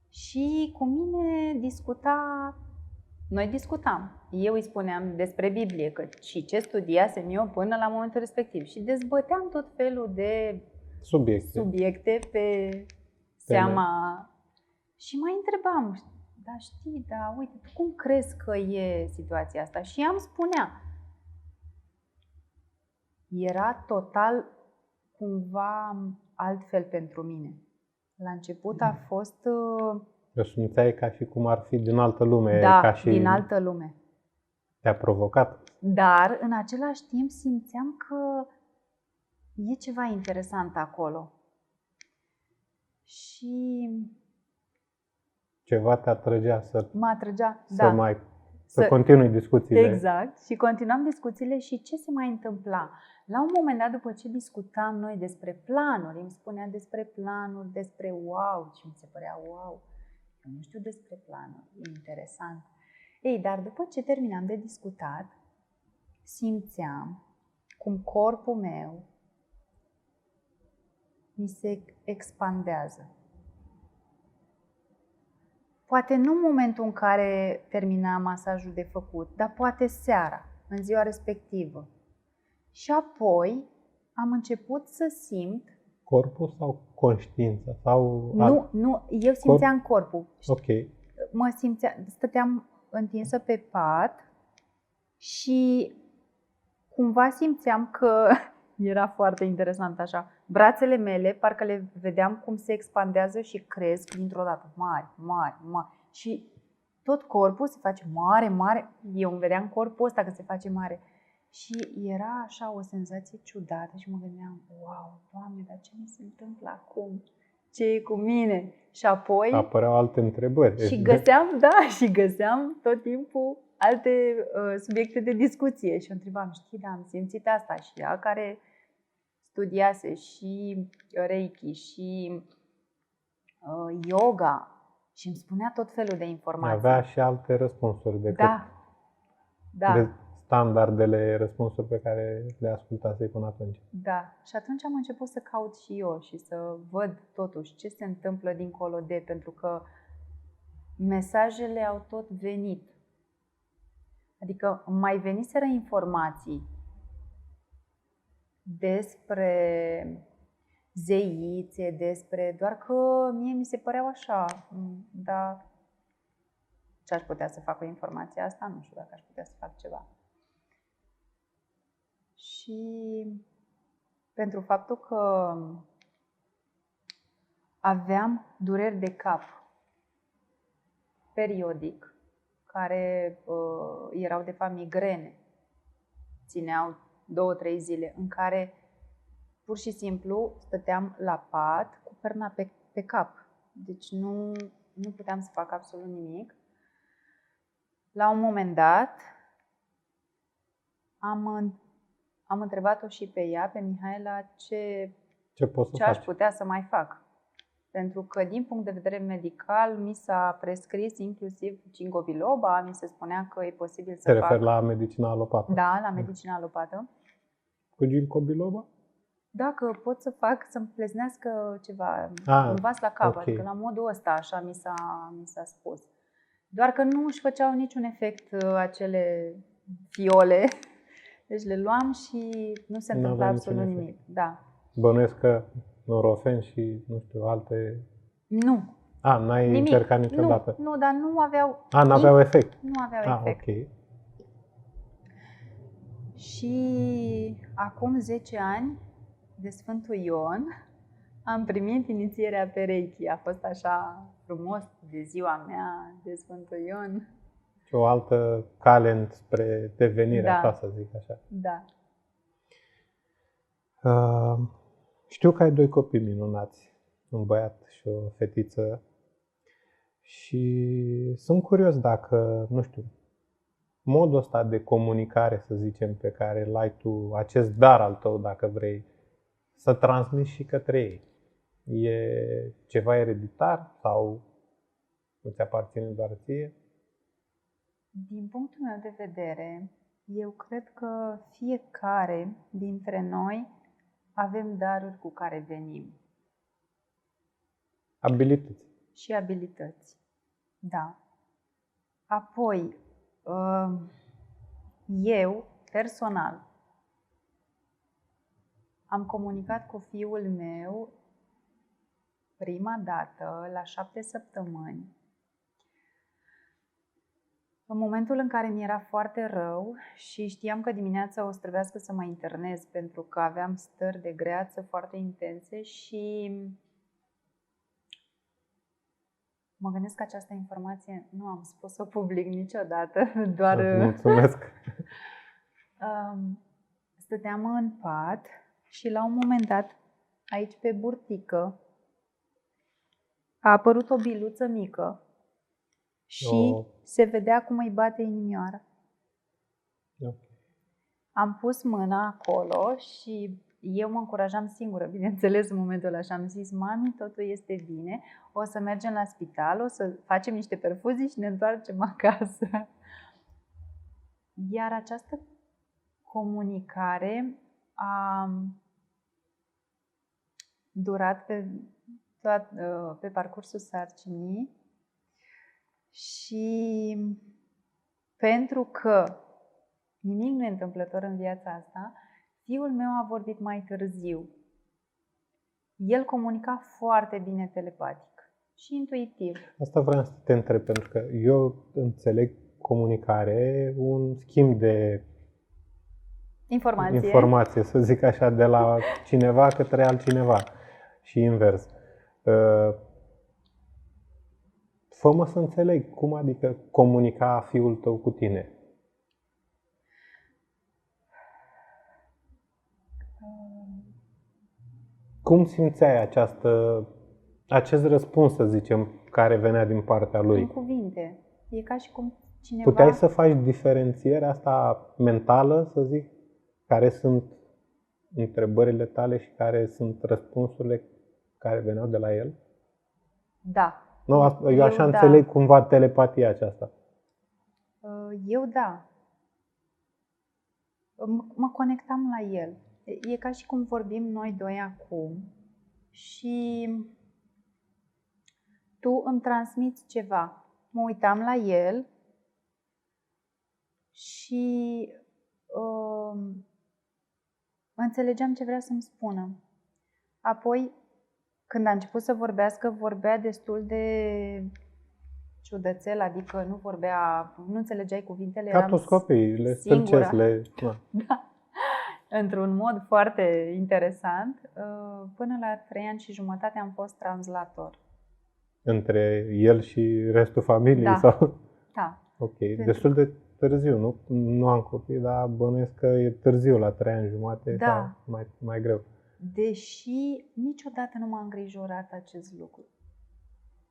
Și cu mine noi discutam. Eu îi spuneam despre Biblie și ce studiasem eu până la momentul respectiv. Și dezbăteam tot felul de subiecte pe seama. Și mai întrebam, uite, tu cum crezi că e situația asta? Și ea îmi spunea. Era total cumva altfel pentru mine. La început a fost... O simțeai ca și cum ar fi din altă lume. Da, ca și din altă lume. Te-a provocat. Dar, în același timp, simțeam că e ceva interesant acolo. Și... Ceva te atrăgea să... Mă atrăgea, să continui discuțiile. Exact. Și continuam discuțiile și ce se mai întâmpla? La un moment dat, după ce discutam noi despre planuri, îmi spunea despre planuri, despre wow, și mi se părea wow. Eu nu știu despre planuri, e interesant. Ei, dar după ce terminam de discutat, simțeam cum corpul meu mi se expandează. Poate nu în momentul în care termina masajul de făcut, dar poate seara, în ziua respectivă. Și apoi am început să simt... Corpul sau conștiința? Sau Nu, eu simțeam corpul. Ok. Stăteam întinsă pe pat și cumva simțeam că era foarte interesant așa. Brațele mele, parcă le vedeam cum se expandează și cresc dintr-o dată. Mari, mari, mari. Și tot corpul se face mare, mare. Eu îmi vedeam corpul ăsta că se face mare. Și era așa o senzație ciudată și mă gândeam, wow, Doamne, dar ce mi se întâmplă acum? Ce e cu mine? Și apoi Apăreau alte întrebări. și găseam tot timpul alte subiecte de discuție. Și o întrebam, știi, da, am simțit asta. Și ea care studiase și Reiki și yoga și îmi spunea tot felul de informații. Avea și alte răspunsuri decât de standardele răspunsuri pe care le ascultase până atunci. Da. Și atunci am început să caut și eu și să văd totuși ce se întâmplă dincolo de, pentru că mesajele au tot venit. Adică mai veniseră informații despre zeițe, despre, doar că mie mi se păreau așa, dar ce aș putea să fac cu informația asta? Nu știu dacă aș putea să fac ceva. Și pentru faptul că aveam dureri de cap periodic, care erau de fapt migrene, țineau 2-3 zile, în care pur și simplu stăteam la pat cu perna pe cap. Deci nu puteam să fac absolut nimic. La un moment dat am întrebat-o și pe ea, pe Mihaela, ce aș putea să mai fac. Pentru că din punct de vedere medical mi s-a prescris inclusiv ginkgo biloba, mi se spunea că e posibil să fac. Te referi la medicina alopată? Da, la medicina alopată. Cu ginkgo biloba? Da, că pot să fac, să-mi pleznească ceva, un vas la cap, adică la modul ăsta, așa mi s-a spus. Doar că nu își făceau niciun efect acele fiole, deci le luam și nu se întâmpla absolut nimic. Da. Bănuiesc că Nurofen și, nu știu, alte... Nu. N-ai încercat niciodată? Nu, dar nu aveau... N-aveau efect? Nu aveau efect. Ok. Și acum 10 ani, de Sfântul Ion, am primit inițierea pe Reiki. A fost așa frumos de ziua mea, de Sfântul Ion. Și o altă cale spre devenirea ta, să zic așa. Da. Știu că ai 2 copii minunați, un băiat și o fetiță. Și sunt curios dacă, nu știu, modul ăsta de comunicare, să zicem, pe care îl ai tu, acest dar al tău, dacă vrei, să transmiți și către ei. E ceva ereditar sau îți aparține doar ție? Din punctul meu de vedere, eu cred că fiecare dintre noi avem daruri cu care venim. Abilități. Și abilități. Da. Apoi, eu, personal, am comunicat cu fiul meu prima dată la 7 săptămâni. În momentul în care mi era foarte rău și știam că dimineața o să trebuiască să mă internez pentru că aveam stări de greață foarte intense și mă gândesc că această informație nu am spus-o public niciodată, doar... Mulțumesc! Stăteam în pat și la un moment dat, aici pe burtică, a apărut o biluță mică și se vedea cum îi bate inimioara. Am pus mâna acolo și eu mă încurajam singură, bineînțeles, în momentul ăla și am zis, mami, totul este bine, o să mergem la spital, o să facem niște perfuzii și ne întoarcem acasă. Iar această comunicare a durat pe parcursul sarcinii și pentru că nimic nu e întâmplător în viața asta, fiul meu a vorbit mai târziu. El comunica foarte bine telepatic și intuitiv. Asta vreau să te întreb, pentru că eu înțeleg comunicare, un schimb de informație, să zic așa, de la cineva către altcineva și invers. Fă-mă să înțeleg, cum adică comunica fiul tău cu tine? Cum simțeai acest răspuns, să zicem, care venea din partea lui? În cuvinte. E ca și cum cineva... Puteai să faci diferențierea asta mentală, să zic? Care sunt întrebările tale și care sunt răspunsurile care veneau de la el? Da. Nu, eu așa înțeleg cumva telepatia aceasta. Eu da. Mă conectam la el. E ca și cum vorbim noi doi acum și tu îmi transmiți ceva. Mă uitam la el și înțelegeam ce vrea să-mi spună. Apoi, când a început să vorbească, vorbea destul de ciudățel, adică nu înțelegeai cuvintele. Ca toți copiii, le stâlcesc, Da. Într-un mod foarte interesant. Până la 3 ani și jumătate am fost translator. Între el și restul familiei? Da. Sau? Da. Ok, destul de târziu, nu am copii, dar bănuiesc că e târziu, la 3 ani jumate, da. Sau mai greu. Deși niciodată nu m-a îngrijorat acest lucru.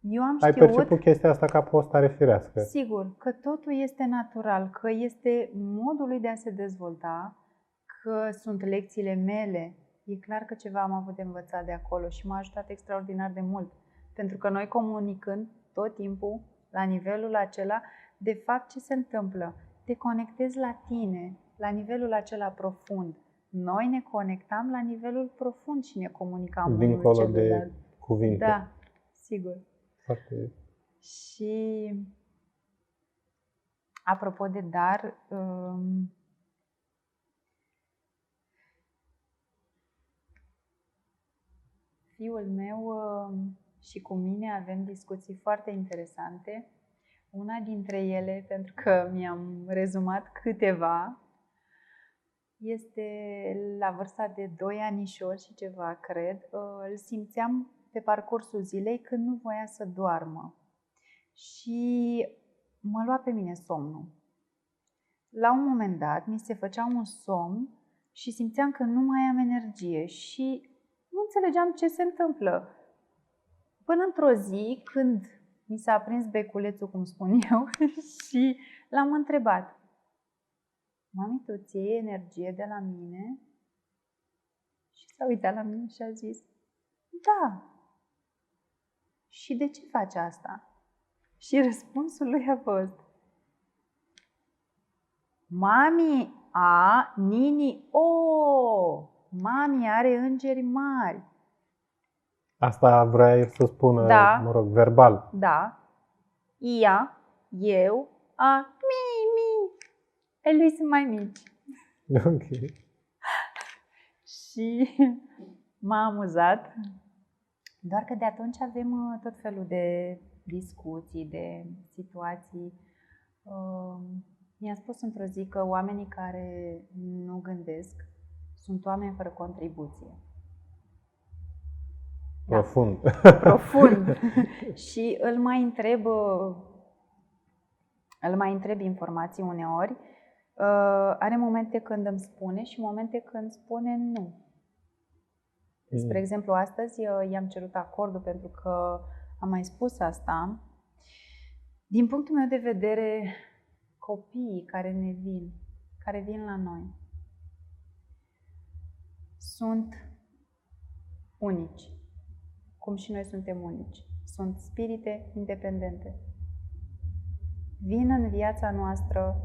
Eu am Ai știut, perceput chestia asta ca pe o stare firească. Sigur, că totul este natural, că este modul lui de a se dezvolta, că sunt lecțiile mele. E clar că ceva am avut de învățat de acolo și m-a ajutat extraordinar de mult. Pentru că noi comunicând tot timpul, la nivelul acela, de fapt ce se întâmplă? Te conectezi la tine, la nivelul acela profund. Noi ne conectam la nivelul profund și ne comunicam dincolo de cuvinte. Da, sigur. Foarte. Și apropo de dar, fiul meu și cu mine avem discuții foarte interesante. Una dintre ele, pentru că mi-am rezumat câteva, este la vârsta de 2 anișori și ceva, cred. Îl simțeam pe parcursul zilei când nu voia să doarmă. Și mă lua pe mine somnul. La un moment dat mi se făcea un somn și simțeam că nu mai am energie și nu înțelegeam ce se întâmplă. Până într-o zi, când mi s-a aprins beculețul, cum spun eu, și l-am întrebat: mami, tu ți iei energie de la mine? Și s-a uitat la mine și a zis: da. Și de ce faci asta? Și răspunsul lui a fost: mami a, nini o, mami are îngeri mari. Asta vrea el să spună, da, mă rog, verbal. Da. Ia, eu, a, mi. Ai lui sunt mai mici. Ok. Și m-a amuzat. Doar că de atunci avem tot felul de discuții, de situații. Mi-a spus într-o zi că oamenii care nu gândesc sunt oameni fără contribuție. Profund. Da. Profund. Și îl mai întreb informații uneori. Are momente când îmi spune și momente când spune nu. Spre exemplu, astăzi i-am cerut acordul pentru că am mai spus asta. Din punctul meu de vedere, copiii care vin la noi, sunt unici, cum și noi suntem unici. Sunt spirite independente. Vin în viața noastră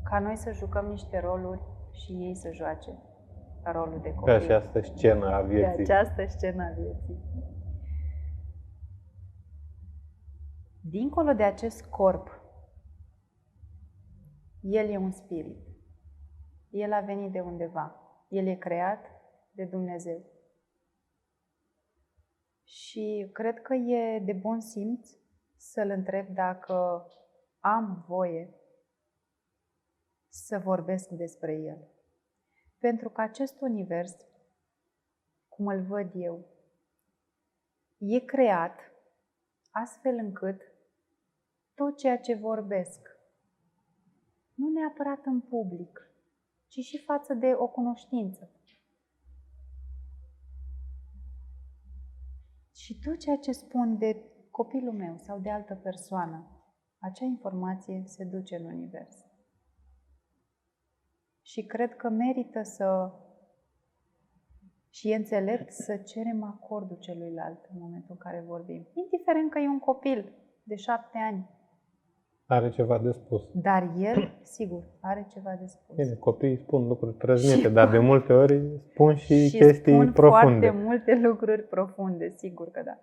ca noi să jucăm niște roluri și ei să joace rolul de copil. Pe această scenă a vieții. Pe această scenă a vieții. Dincolo de acest corp, el e un spirit. El a venit de undeva. El e creat de Dumnezeu. Și cred că e de bun simț să-l întreb dacă am voie să vorbesc despre el. Pentru că acest univers, cum îl văd eu, e creat astfel încât tot ceea ce vorbesc, nu neapărat în public, ci și față de o cunoștință. Și tot ceea ce spun de copilul meu sau de altă persoană, acea informație se duce în univers. Și cred că merită și e înțelept să cerem acordul celuilalt în momentul în care vorbim. Indiferent că e un copil de 7 ani. Are ceva de spus. Dar el, sigur, are ceva de spus. Bine, copiii spun lucruri trăznite, dar de multe ori spun și chestii spun profunde. foarte multe lucruri profunde, sigur că da.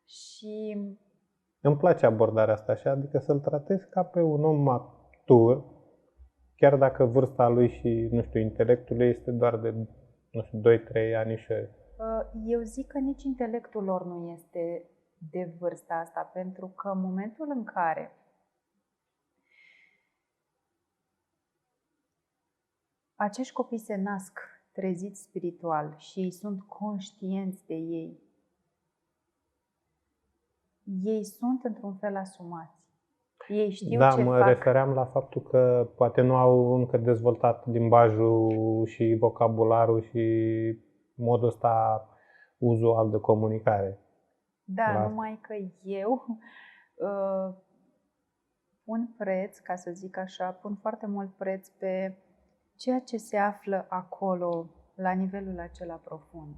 Și îmi place abordarea asta așa, adică să-l tratezi ca pe un om matur, chiar dacă vârsta lui și, nu știu, intelectul lui este doar de, nu știu, 2-3 anișori. Eu zic că nici intelectul lor nu este de vârsta asta, pentru că în momentul în care acești copii se nasc treziți spiritual și ei sunt conștienți de ei, ei sunt într-un fel asumați. Ei știu da, ce mă fac. refeream la faptul că poate nu au încă dezvoltat limbajul și vocabularul și modul ăsta uzual de comunicare. Da, numai că eu pun preț, ca să zic așa, pun foarte mult preț pe ceea ce se află acolo, la nivelul acela profund.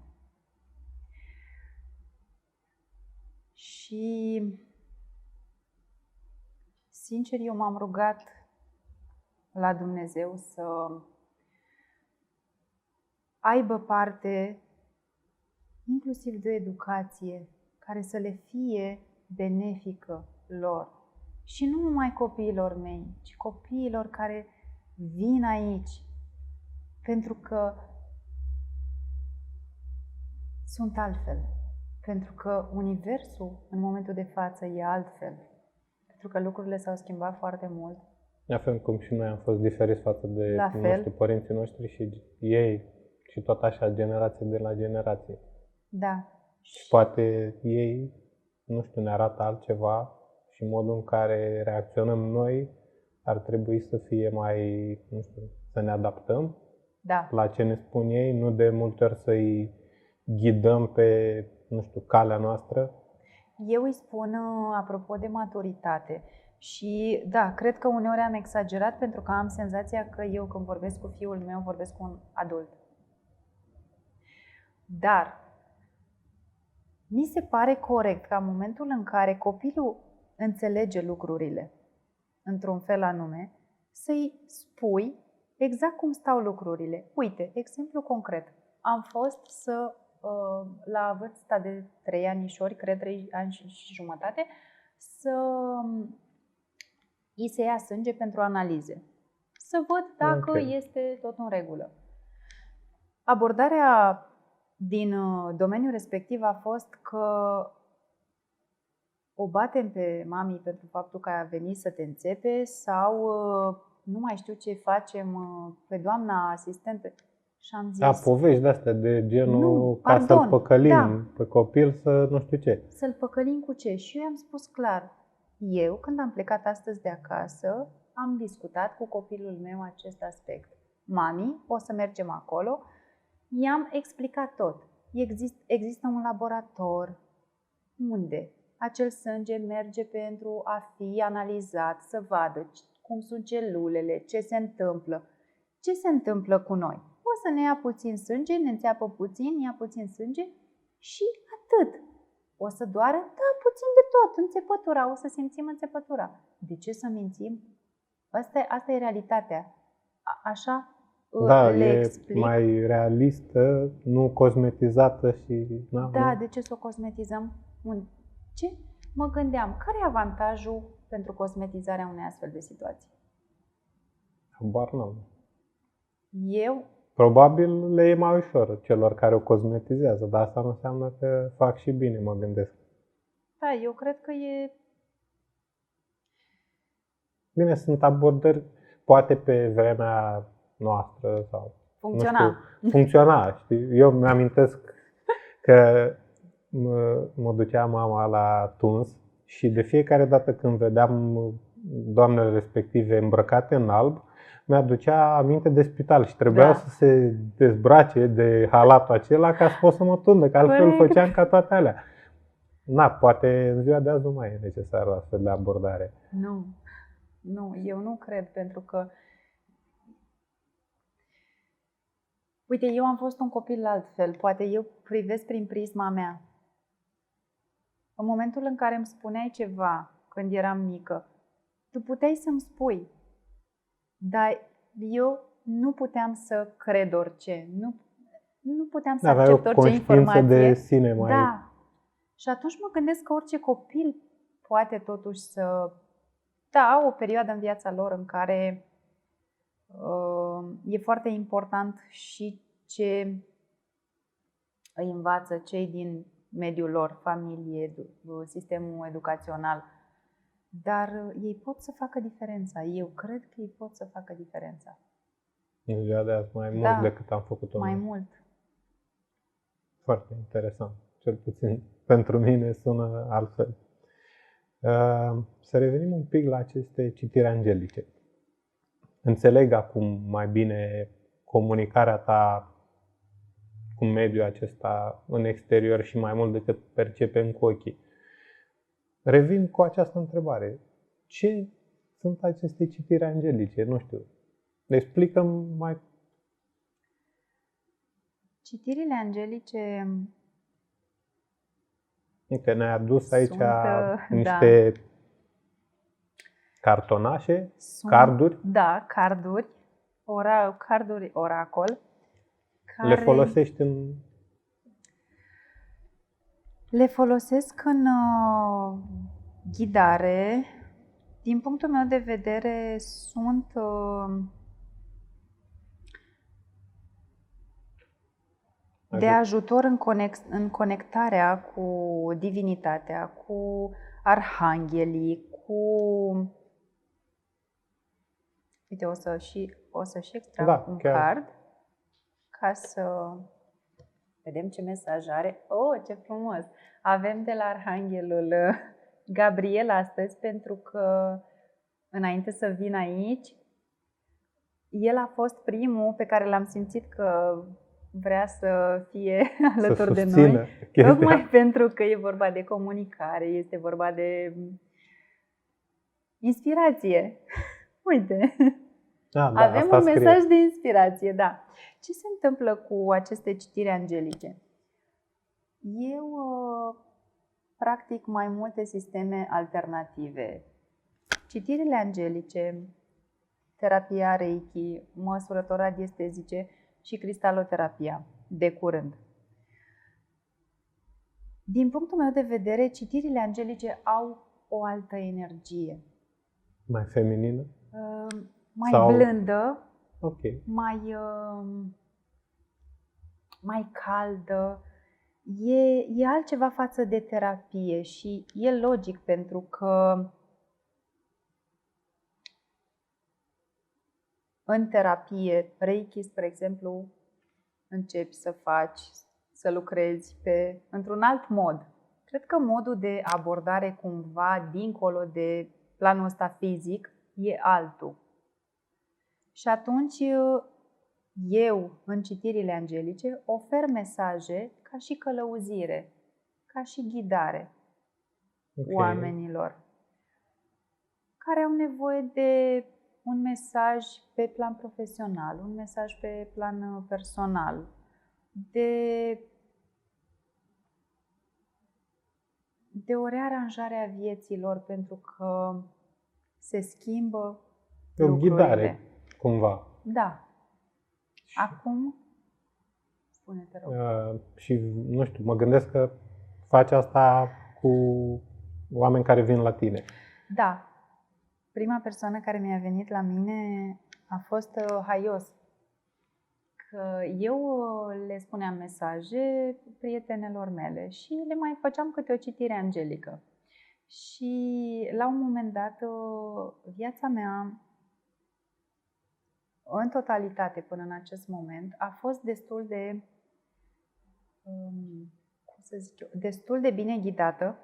Și, sincer, eu m-am rugat la Dumnezeu să aibă parte inclusiv de educație care să le fie benefică lor. Și nu numai copiilor mei, ci copiilor care vin aici pentru că sunt altfel. Pentru că universul în momentul de față e altfel. Pentru că lucrurile s-au schimbat foarte mult. La fel cum și noi am fost diferiți față de părinții noștri și ei și tot așa, generație de la generație. Da. Și poate ei, nu știu, ne arată altceva și modul în care reacționăm noi ar trebui să fie mai, nu știu, să ne adaptăm la ce ne spun ei, nu de multe ori să-i ghidăm pe, nu știu, calea noastră. Eu îi spun, apropo de maturitate, și da, cred că uneori am exagerat pentru că am senzația că eu când vorbesc cu fiul meu, vorbesc cu un adult. Dar mi se pare corect ca în momentul în care copilul înțelege lucrurile într-un fel anume, să-i spui exact cum stau lucrurile. Uite, exemplu concret. Am fost la vârsta de 3 anișori, cred 3 ani și jumătate, să îi se ia sânge pentru analize. Să văd dacă este tot în regulă. Abordarea din domeniul respectiv a fost că o batem pe mami pentru faptul că a venit să te înțepe sau nu mai știu ce facem pe doamna asistentă. Și am zis... Da, povești de-astea de genul să-l păcălim pe copil să nu știu ce. Să-l păcălim cu ce? Și eu i-am spus clar. Eu, când am plecat astăzi de acasă, am discutat cu copilul meu acest aspect. Mami, o să mergem acolo. I-am explicat tot. Există un laborator unde acel sânge merge pentru a fi analizat, să vadă cum sunt celulele, ce se întâmplă. Ce se întâmplă cu noi? O să ne ia puțin sânge, ne înțeapă puțin, ia puțin sânge și atât. O să doară? Da, puțin de tot, înțepătura, o să simțim înțepătura. De ce să mințim? Asta e realitatea. Așa le explic. Mai realistă, nu cosmetizată și... Da, de ce să o cosmetizăm? Ce? Mă gândeam, care e avantajul pentru cosmetizarea unei astfel de situații? Habar n-am. Eu? Probabil le e mai ușor celor care o cosmetizează, dar asta nu înseamnă că fac și bine, mă gândesc. Da, eu cred că e... Bine, sunt abordări, poate pe vremea noastră sau funcționa. Știi? Eu mi-amintesc că mă ducea mama la tuns și de fiecare dată când vedeam doamnele respective îmbrăcate în alb, mi-aducea aminte de spital și trebuia să se dezbrace de halatul acela ca să pot să mă tundă, că altfel făceam ca toate alea. Poate în ziua de azi nu mai e necesară astfel de abordare. Nu, eu nu cred, pentru că uite, eu am fost un copil altfel, poate eu privesc prin prisma mea. În momentul în care îmi spuneai ceva când eram mică, tu puteai să-mi spui, dar eu nu puteam să cred orice, nu puteam să accept orice informație. De sine mai... Da. Și atunci mă gândesc că orice copil poate totuși să... Da, o perioadă în viața lor în care e foarte important și ce îi învață cei din mediul lor, familie, sistemul educațional. Dar ei pot să facă diferența. Eu cred că ei pot să facă diferența. În ziua de azi mai mult decât am făcut-o mai mult. Foarte interesant. Cel puțin pentru mine sună altfel. Să revenim un pic la aceste citiri angelice. Înțeleg acum mai bine comunicarea ta cu mediul acesta în exterior și mai mult decât percepem cu ochii. Revin cu această întrebare. Ce sunt aceste citiri angelice? Nu știu. Explică-mi mai... Citirile angelice... Uite, ne-ai adus aici niște cartonașe, carduri. Da, carduri. Carduri oracol. Le folosești în... Le folosesc în ghidare. Din punctul meu de vedere, sunt de ajutor în conectarea cu divinitatea, cu arhanghelii, cu... Uite, o să și extrag un card ca să vedem ce mesaj are. Oh, ce frumos! Avem de la arhanghelul Gabriel astăzi, pentru că înainte să vin aici, el a fost primul pe care l-am simțit că vrea să fie alături de noi. Tocmai pentru că e vorba de comunicare, este vorba de inspirație. Uite, avem un mesaj de inspirație, da. Ce se întâmplă cu aceste citiri angelice? Eu practic mai multe sisteme alternative. Citirile angelice, terapia Reiki, măsurători radiestezice și cristaloterapia, de curând. Din punctul meu de vedere, citirile angelice au o altă energie. Mai feminină? Mai blândă, mai caldă. E altceva față de terapie și e logic, pentru că în terapie, Reiki, spre exemplu, începi să faci, să lucrezi într-un alt mod. Cred că modul de abordare cumva dincolo de planul ăsta fizic e altul. Și atunci eu, în citirile angelice, ofer mesaje ca și călăuzire, ca și ghidare oamenilor care au nevoie de un mesaj pe plan profesional, un mesaj pe plan personal, de o rearanjare a vieților, pentru că se schimbă lucrurile. O ghidare, cumva. Da. Acum, spune-te rog. Și, nu știu, mă gândesc că faci asta cu oameni care vin la tine. Da. Prima persoană care mi-a venit la mine a fost haios. Că eu le spuneam mesaje prietenelor mele și le mai făceam câte o citire angelică. Și la un moment dat, viața mea în totalitate până în acest moment a fost destul de, cum să zic eu, destul de bine ghidată.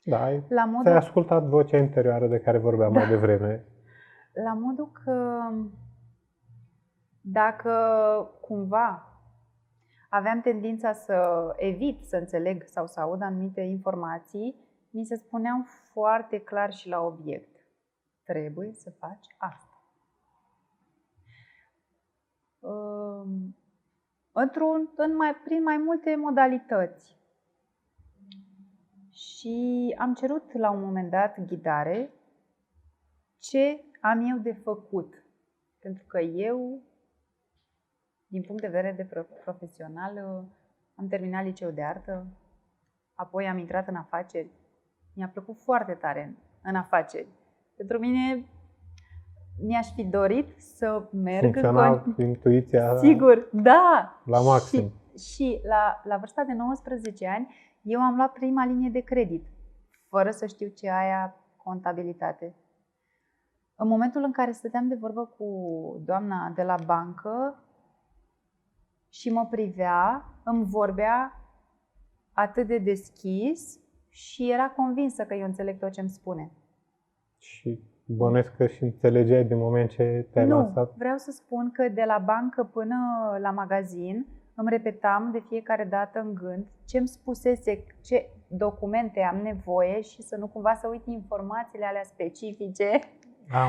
Da, La modul, ți-ai ascultat vocea interioară de care vorbeam mai devreme. la modul că dacă cumva aveam tendința să evit să înțeleg sau să aud anumite informații, mi se spuneau foarte clar și la obiect: trebuie să faci asta. Prin mai multe modalități. Și am cerut la un moment dat ghidare ce am eu de făcut. Pentru că eu, din punct de vedere profesional, am terminat liceu de artă, apoi am intrat în afaceri. Mi-a plăcut foarte tare în afaceri. Pentru mine mi-aș fi dorit să merg. Funcționa intuiția. Sigur, da! La maxim. Și la vârsta de 19 ani, eu am luat prima linie de credit, fără să știu ce aia contabilitate. În momentul în care stăteam de vorbă cu doamna de la bancă și mă privea, îmi vorbea atât de deschis și era convinsă că eu înțeleg tot ce îmi spune. Și bănuiesc că și înțelegeai din moment ce te-ai lansat? Nu, vreau să spun că de la bancă până la magazin îmi repetam de fiecare dată în gând ce îmi spusese, ce documente am nevoie și să nu cumva să uit informațiile alea specifice.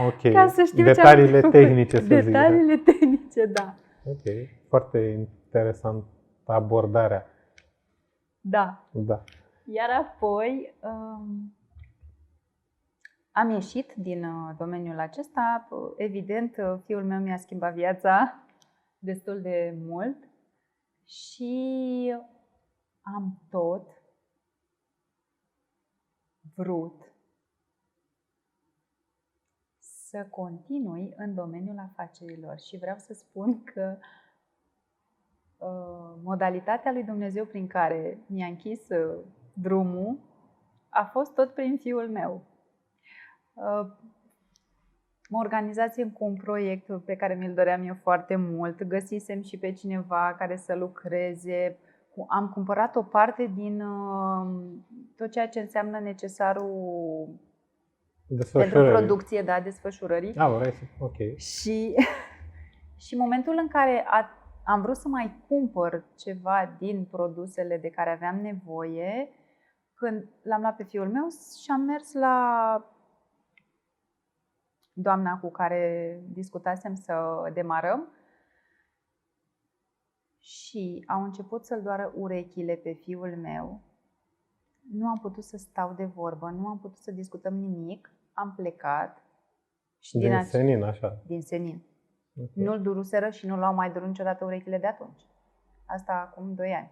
Ok. Ca să știu detaliile tehnice, să zic. Detaliile tehnice, da. Ok. Foarte interesant abordarea. Da. Da. Iar apoi am ieșit din domeniul acesta. Evident, fiul meu mi-a schimbat viața destul de mult și am tot vrut să continui în domeniul afacerilor. Și vreau să spun că modalitatea lui Dumnezeu prin care mi-a închis drumul a fost tot prin fiul meu. Mă organizasem cu un proiect pe care mi-l doream eu foarte mult, găsisem și pe cineva care să lucreze, am cumpărat o parte din tot ceea ce înseamnă necesarul pentru producție, da, desfășurării. Ok. Și în momentul în care am vrut să mai cumpăr ceva din produsele de care aveam nevoie, când l-am luat pe fiul meu și am mers la doamna cu care discutasem să demarăm și au început să-l doară urechile pe fiul meu. Nu am putut să stau de vorbă, nu am putut să discutăm nimic, am plecat. Și din senin, așa? Din senin. Okay. Nu-l duruseră și nu l-au mai durut niciodată urechile de atunci. Asta acum 2 ani.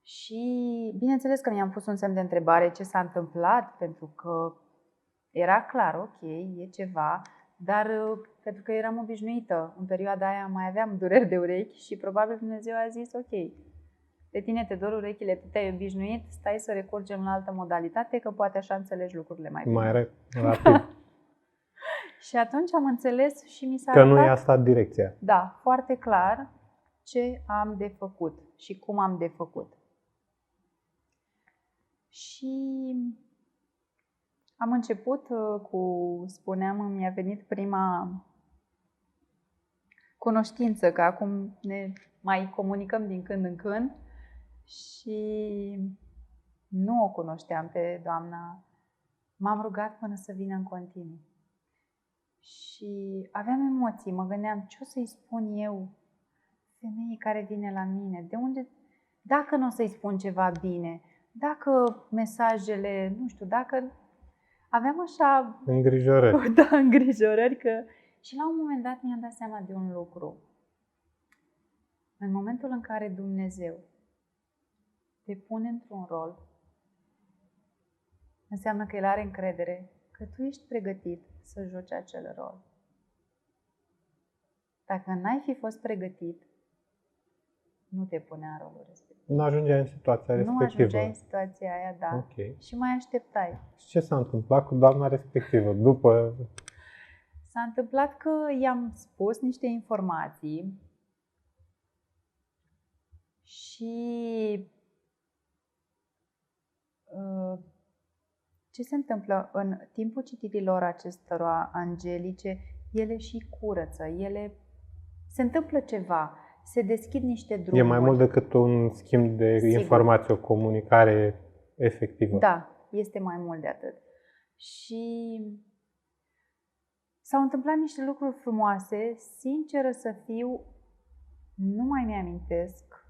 Și bineînțeles că mi-am pus un semn de întrebare ce s-a întâmplat, pentru că era clar, ok, e ceva, dar pentru că eram obișnuită, în perioada aia mai aveam dureri de urechi și probabil Dumnezeu a zis, ok, de tine te dor urechile, te-ai obișnuit, stai să recurgem la altă modalitate, că poate așa înțelegi lucrurile mai bine. Mai rapid. Și atunci am înțeles și mi s-a că arătat, nu e asta direcția. Da, foarte clar ce am de făcut și cum am de făcut. Și am început spuneam, mi-a venit prima cunoștință, că acum ne mai comunicăm din când în când și nu o cunoșteam pe doamna. M-am rugat până să vină în continuu. Și aveam emoții, mă gândeam ce o să-i spun eu femeii care vine la mine, de unde, dacă nu o să-i spun ceva bine, dacă mesajele, nu știu, dacă aveam așa îngrijorări. Da, îngrijorări că... Și la un moment dat mi-am dat seama de un lucru. În momentul în care Dumnezeu te pune într-un rol, înseamnă că El are încredere că tu ești pregătit să joci acel rol. Dacă n-ai fi fost pregătit, nu te punea în rolul respectiv. Nu ajungeai în situația respectivă. Nu ajungeai în situația aia, da. Okay. Și mai așteptai. Și ce s-a întâmplat cu doamna respectivă? După... S-a S-a întâmplat că i-am spus niște informații și ce se întâmplă în timpul citirilor acestora angelice, ele și curăță, se întâmplă ceva, se deschid niște drumuri. E mai mult decât un schimb de informații, o comunicare efectivă. Da, este mai mult de atât. Și s-au întâmplat niște lucruri frumoase, sinceră să fiu, nu mai mi-amintesc,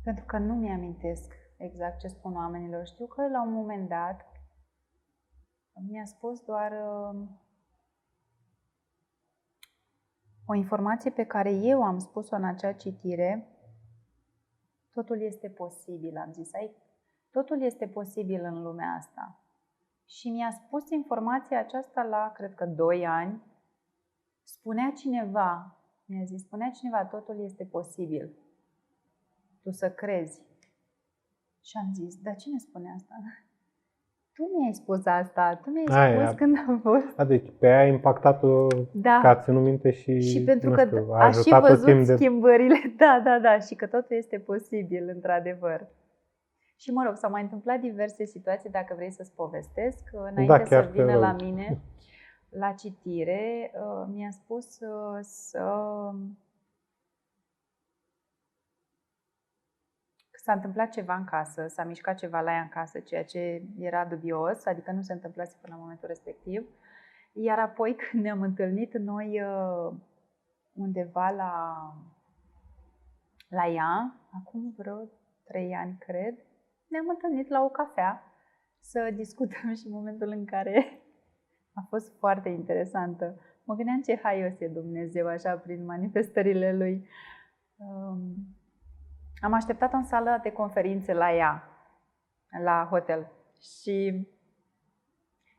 pentru că nu mi-amintesc exact ce spun oamenilor. Știu că la un moment dat mi-a spus doar o informație pe care eu am spus-o în acea citire. Totul este posibil, am zis. Totul este posibil în lumea asta. Și mi-a spus informația aceasta la, cred că, 2 ani. Spunea cineva, totul este posibil. Tu să crezi. Și am zis, dar cine spune asta? Tu mi-ai spus asta, tu mi-ai spus când am fost. Deci pe aia a impactat-o, da. Că a ținut minte și pentru că a și văzut schimbările. Da, și că totul este posibil, într-adevăr. Și mă rog, s-au mai întâmplat diverse situații, dacă vrei să-ți povestesc. Înainte să vină la mine la citire, mi-a spus s-a întâmplat ceva în casă, s-a mișcat ceva la ea în casă, ceea ce era dubios, adică nu se întâmplase până la momentul respectiv. Iar apoi, când ne-am întâlnit noi undeva la ea, acum vreo 3 ani, cred, ne-am întâlnit la o cafea să discutăm și momentul în care a fost foarte interesantă. Mă gândeam ce haios e Dumnezeu, așa, prin manifestările Lui. Am așteptat-o în sală de conferințe la ea, la hotel. Și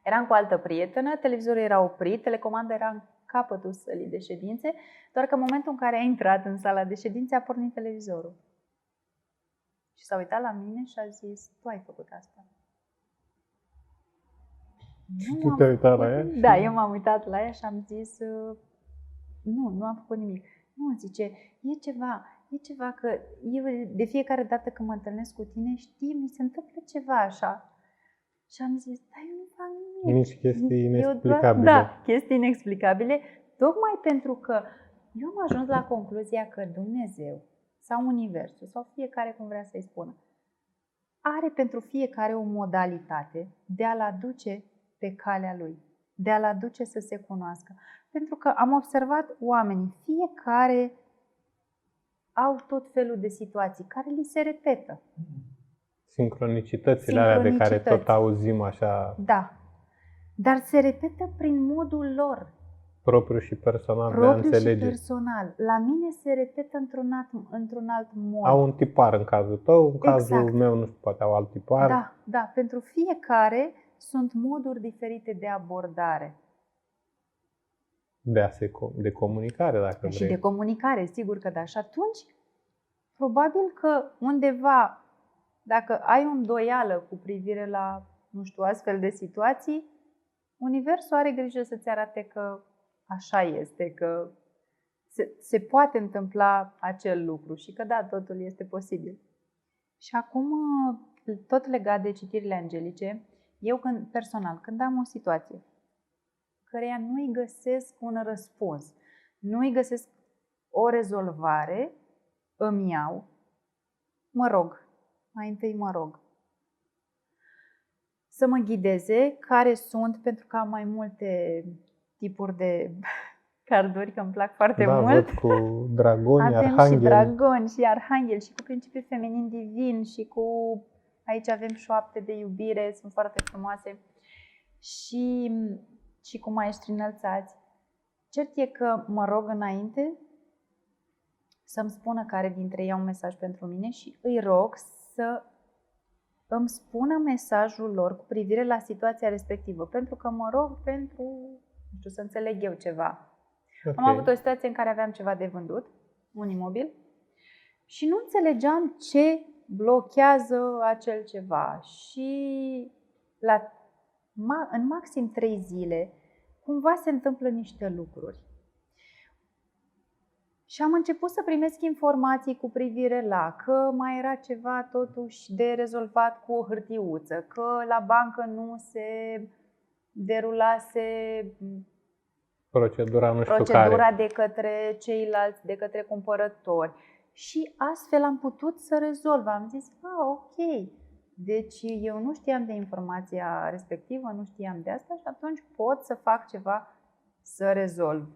eram cu o altă prietenă, televizorul era oprit, telecomanda era în capătul sălii de ședințe, doar că în momentul în care a intrat în sala de ședințe a pornit televizorul. Și s-a uitat la mine și a zis, tu ai făcut asta. Tu te-ai uitat la ea? Da, eu m-am uitat la ea și am zis, nu am făcut nimic. Nu, zice, e ceva că eu de fiecare dată când mă întâlnesc cu tine, știi, mi se întâmplă ceva așa. Și am zis, dar eu nu fac nimic. Nici chestii inexplicabile. Da, chestii inexplicabile, tocmai pentru că eu am ajuns la concluzia că Dumnezeu sau Universul, sau fiecare cum vrea să-i spună, are pentru fiecare o modalitate de a-l aduce pe calea lui, de a-l aduce să se cunoască. Pentru că am observat oamenii, fiecare au tot felul de situații care li se repetă. Sincronicitățile alea de care tot auzim așa. Da, dar se repetă prin modul lor. Propriu și personal de a înțelege. Și personal. La mine se repetă într-un alt mod. Au un tipar în cazul tău, în cazul meu nu știu, poate au alt tipar. Da, pentru fiecare sunt moduri diferite de abordare. De comunicare, dacă vrei. Și de comunicare, sigur că da. Și atunci, probabil că undeva, dacă ai o îndoială cu privire la, nu știu, astfel de situații, Universul are grijă să-ți arate că așa este, că se poate întâmpla acel lucru și că da, totul este posibil. Și acum, tot legat de citirile angelice, eu personal, când am o situație căreia nu-i găsesc un răspuns, nu-i găsesc o rezolvare, îmi iau, mai întâi mă rog să mă ghideze care sunt, pentru că am mai multe tipuri de carduri, că îmi plac foarte mult. Văd cu dragoni, avem arhangheli. Și dragoni și arhangheli și cu principiul feminin divin și cu, aici avem șoapte de iubire, sunt foarte frumoase și cu maestri înălțați. Cert e că mă rog înainte să-mi spună care dintre ei au un mesaj pentru mine și îi rog să îmi spună mesajul lor cu privire la situația respectivă, pentru că mă rog pentru, nu știu, să înțeleg eu ceva. Okay. Am avut o situație în care aveam ceva de vândut, un imobil, și nu înțelegeam ce blochează acel ceva. Și în maxim 3 zile cumva se întâmplă niște lucruri. Și am început să primesc informații cu privire la că mai era ceva totuși de rezolvat cu o hârtiuță, că la bancă nu se derulase Procedura nu știu procedura care. de către ceilalți, de către cumpărători. Și astfel am putut să rezolv. Am zis, ok, deci eu nu știam de informația respectivă, nu știam de asta și atunci pot să fac ceva să rezolv.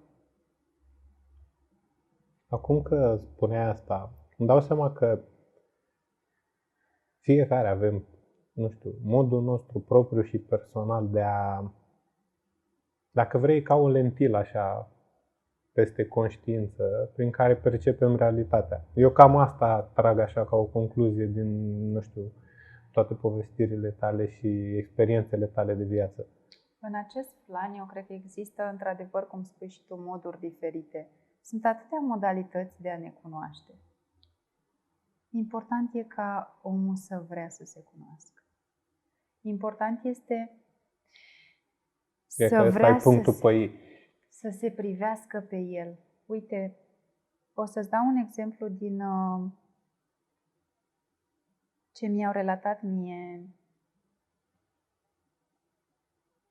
Acum că spuneai asta, îmi dau seama că fiecare avem, nu știu, modul nostru propriu și personal de a, dacă vrei, ca o lentilă așa peste conștiință, prin care percepem realitatea. Eu cam asta trag așa ca o concluzie din, nu știu, toate povestirile tale și experiențele tale de viață. În acest plan, eu cred că există, într-adevăr, cum spui și tu, moduri diferite. Sunt atâtea modalități de a ne cunoaște. Important e ca omul să vrea să se cunoască. Important este să vrea să se privească pe el. Uite, o să-ți dau un exemplu din ce mi-au relatat mie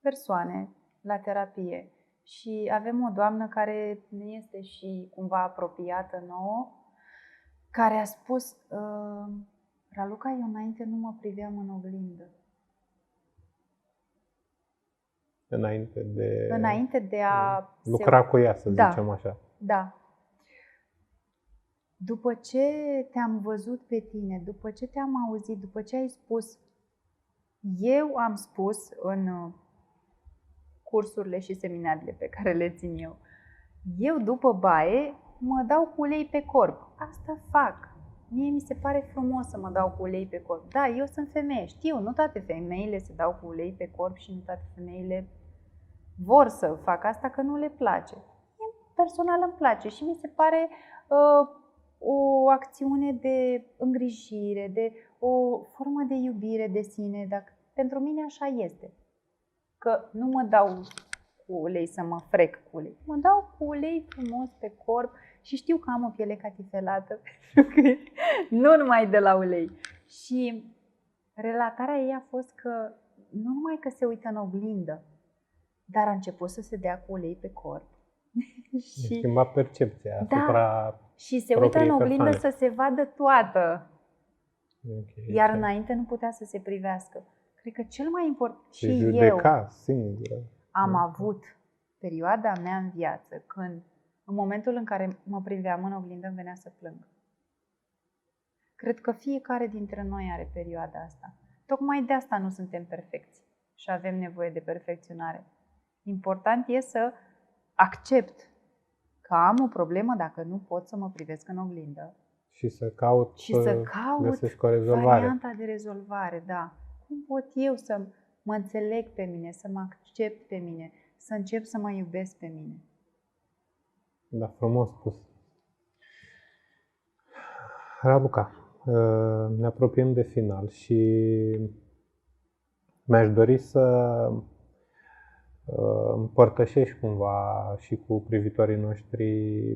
persoane la terapie. Și avem o doamnă care ne este și cumva apropiată nouă, care a spus, Raluca, eu înainte nu mă priveam în oglindă. Înainte de a lucra cu ea, să zicem așa. Da. După ce te-am văzut pe tine, după ce te-am auzit, după ce ai spus, eu am spus în cursurile și seminariile pe care le țin eu după baie mă dau cu ulei pe corp. Asta fac. Mie mi se pare frumos să mă dau cu ulei pe corp. Da, eu sunt femeie, știu, nu toate femeile se dau cu ulei pe corp și nu toate femeile vor să facă asta că nu le place. Mie personal îmi place și mi se pare o acțiune de îngrijire, de o formă de iubire de sine. Dacă, pentru mine așa este. Că nu mă dau cu ulei să mă frec cu ulei. Mă dau cu ulei frumos pe corp și știu că am o piele catifelată, nu numai de la ulei. Și relatarea ei a fost că nu numai că se uită în oglindă, dar a început să se dea cu ulei pe corp. Și schimba percepția asupra și se uită în oglindă persoane. să se vadă toată. Okay, iar înainte nu putea să se privească. Cred că cel mai important și judeca singură. Am avut perioada mea în viață când, în momentul în care mă priveam în oglindă, îmi venea să plâng. Cred că fiecare dintre noi are perioada asta. Tocmai de asta nu suntem perfecți și avem nevoie de perfecționare. Important e să accept că am o problemă dacă nu pot să mă privesc în oglindă. Și să caut o varianta de rezolvare, da. Cum pot eu să mă înțeleg pe mine, să mă accept pe mine, să încep să mă iubesc pe mine? Da, frumos spus. Raluca, ne apropiem de final și mi-aș dori să împărtășești cumva și cu privitorii noștri,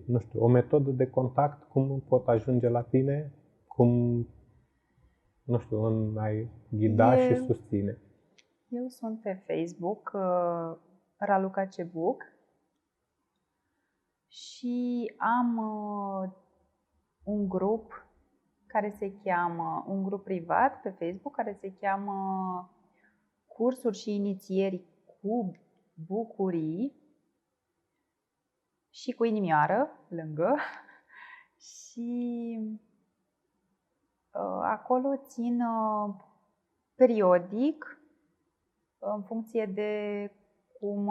nu știu, o metodă de contact, cum pot ajunge la tine, cum, nu știu, în a-i ghida și susține. Eu sunt pe Facebook, Raluca Cebuc, și am un grup care se cheamă, un grup privat pe Facebook care se cheamă Cursuri și inițieri cu bucurii și cu inimioară lângă. Și acolo țin periodic, în funcție de cum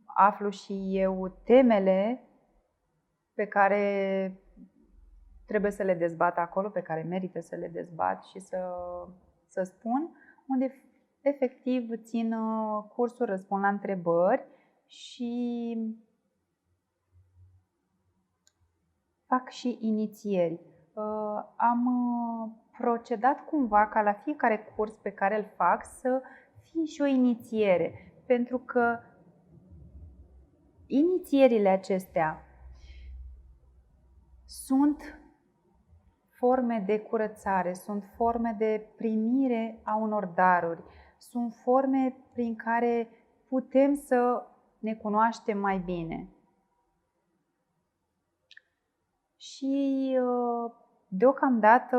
aflu și eu temele pe care trebuie să le dezbat acolo, pe care merită să le dezbat și să spun, unde efectiv țin cursuri, răspund la întrebări și fac și inițieri. Am procedat cumva ca la fiecare curs pe care îl fac să fie și o inițiere, pentru că inițierile acestea sunt forme de curățare, sunt forme de primire a unor daruri, sunt forme prin care putem să ne cunoaștem mai bine. Și deocamdată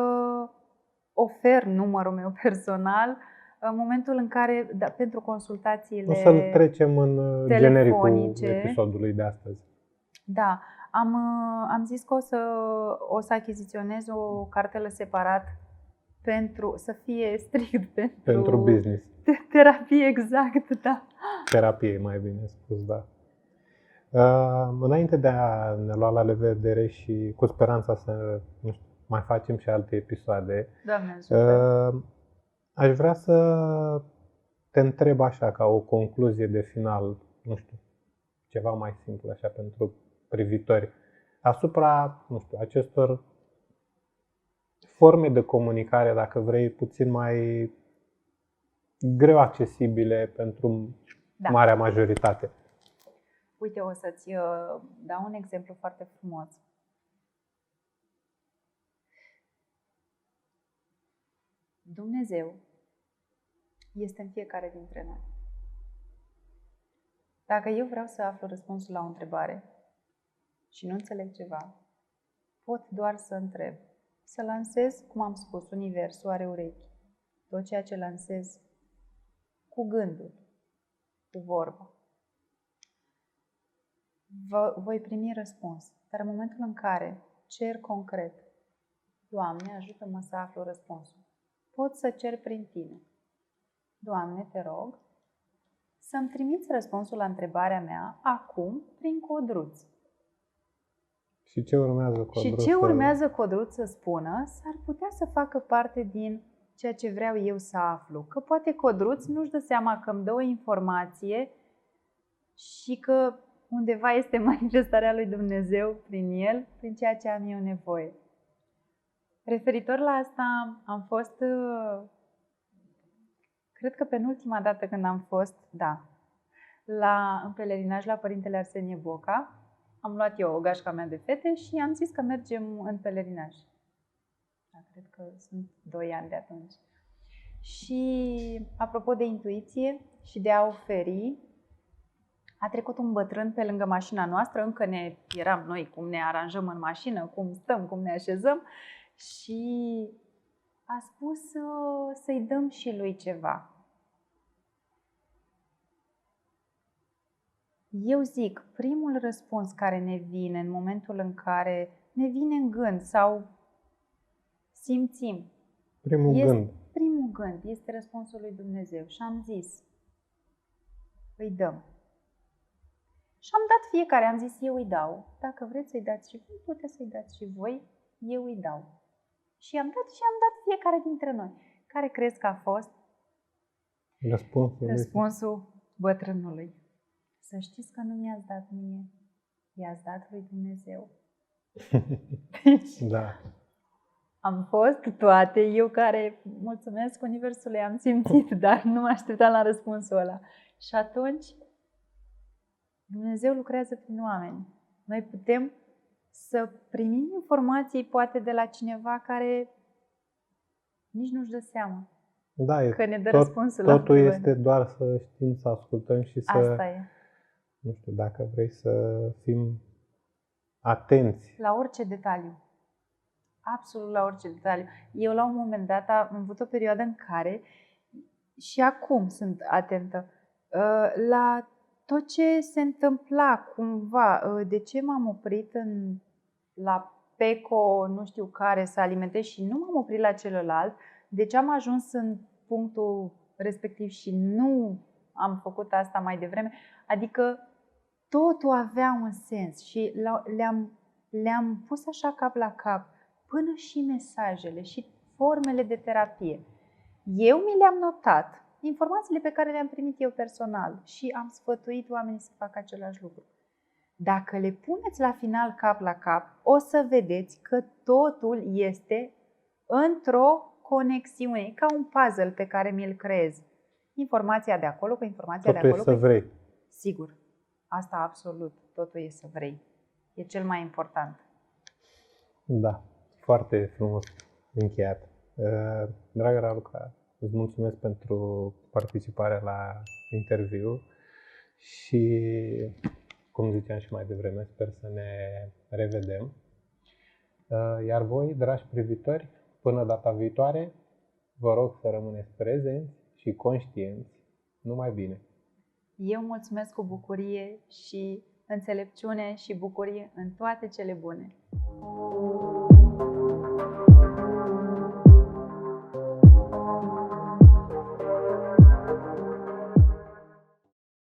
ofer numărul meu personal în momentul în care, pentru consultațiile o să-l trecem în genericul episodului de astăzi. Da, am zis că o să achiziționez o cartelă separat să fie strict pentru business. Terapie, exact, da. Terapie, mai bine spus, da. Înainte de a ne lua la revedere și cu speranța să mai facem și alte episoade, Doamne ajută, aș vrea să te întreb așa, ca o concluzie de final, nu știu, ceva mai simplu așa pentru privitori, asupra, nu știu, acestor forme de comunicare, dacă vrei, puțin mai greu accesibile pentru marea majoritate. Uite, o să-ți dau un exemplu foarte frumos. Dumnezeu este în fiecare dintre noi. Dacă eu vreau să aflu răspunsul la o întrebare și nu înțeleg ceva, pot doar să întreb. Să lansez, cum am spus, universul are urechi. Tot ceea ce lansez cu gândul, cu vorba, voi primi răspuns. Dar în momentul în care cer concret, Doamne, ajută-mă să aflu răspunsul, pot să cer prin Tine. Doamne, te rog să-mi trimiți răspunsul la întrebarea mea acum prin Codruț. Și ce urmează Codruț? Și ce urmează Codruț să spună s-ar putea să facă parte din ceea ce vreau eu să aflu. Că poate Codruț nu-și dă seama că îmi dă o informație și că undeva este manifestarea lui Dumnezeu prin el, prin ceea ce am eu nevoie. Referitor la asta, am fost, cred că penultima dată când am fost, în pelerinaj la Părintele Arsenie Boca. Am luat eu o gașca mea de fete și am zis că mergem în pelerinaj. Cred că sunt 2 ani de atunci. Și apropo de intuiție și de a oferi, a trecut un bătrân pe lângă mașina noastră, încă eram noi cum ne aranjăm în mașină, cum stăm, cum ne așezăm și a spus să-i dăm și lui ceva. Eu zic, primul răspuns care ne vine în momentul în care ne vine în gând sau simțim, primul gând este răspunsul lui Dumnezeu și am zis, îi dăm. Și am dat fiecare, am zis, eu îi dau. Dacă vreți să-i dați și voi, puteți să-i dați și voi, eu îi dau. Și am dat fiecare dintre noi. Care crezi că a fost? Răspunsul bătrânului. Să știți că nu mi-ați dat mie, i-ați dat lui Dumnezeu. Da. Am fost toate, eu care, mulțumesc Universului, am simțit, dar nu mă așteptam la răspunsul ăla. Și atunci, Dumnezeu lucrează prin oameni. Noi putem să primim informații poate de la cineva care nici nu-și dă seama că ne dă răspunsul la totul este doar să știm să ascultăm și să... Asta e. Nu știu, dacă vrei să fim atenți. La orice detaliu. Absolut la orice detaliu. Eu la un moment dat am avut o perioadă în care, și acum sunt atentă, la tot ce se întâmpla cumva. De ce m-am oprit la Peco, nu știu care, să alimentez și nu m-am oprit la celălalt? De ce am ajuns în punctul respectiv și nu am făcut asta mai devreme? Adică totul avea un sens și le-am pus așa cap la cap, până și mesajele și formele de terapie. Eu mi le-am notat, informațiile pe care le-am primit eu personal și am sfătuit oamenii să facă același lucru. Dacă le puneți la final cap la cap, o să vedeți că totul este într-o conexiune, ca un puzzle pe care mi-l creez. Informația de acolo cu informația totul de acolo. Totul e să vrei. Sigur. asta absolut, totul e să vrei. E cel mai important. Da, foarte frumos încheiat. Dragă Raluca, îți mulțumesc pentru participarea la interviu și, cum ziceam și mai devreme, sper să ne revedem. Iar voi, dragi privitori, până data viitoare, vă rog să rămâneți prezenți și conștienți. Numai bine! Eu mulțumesc cu bucurie și înțelepciune și bucurie în toate cele bune.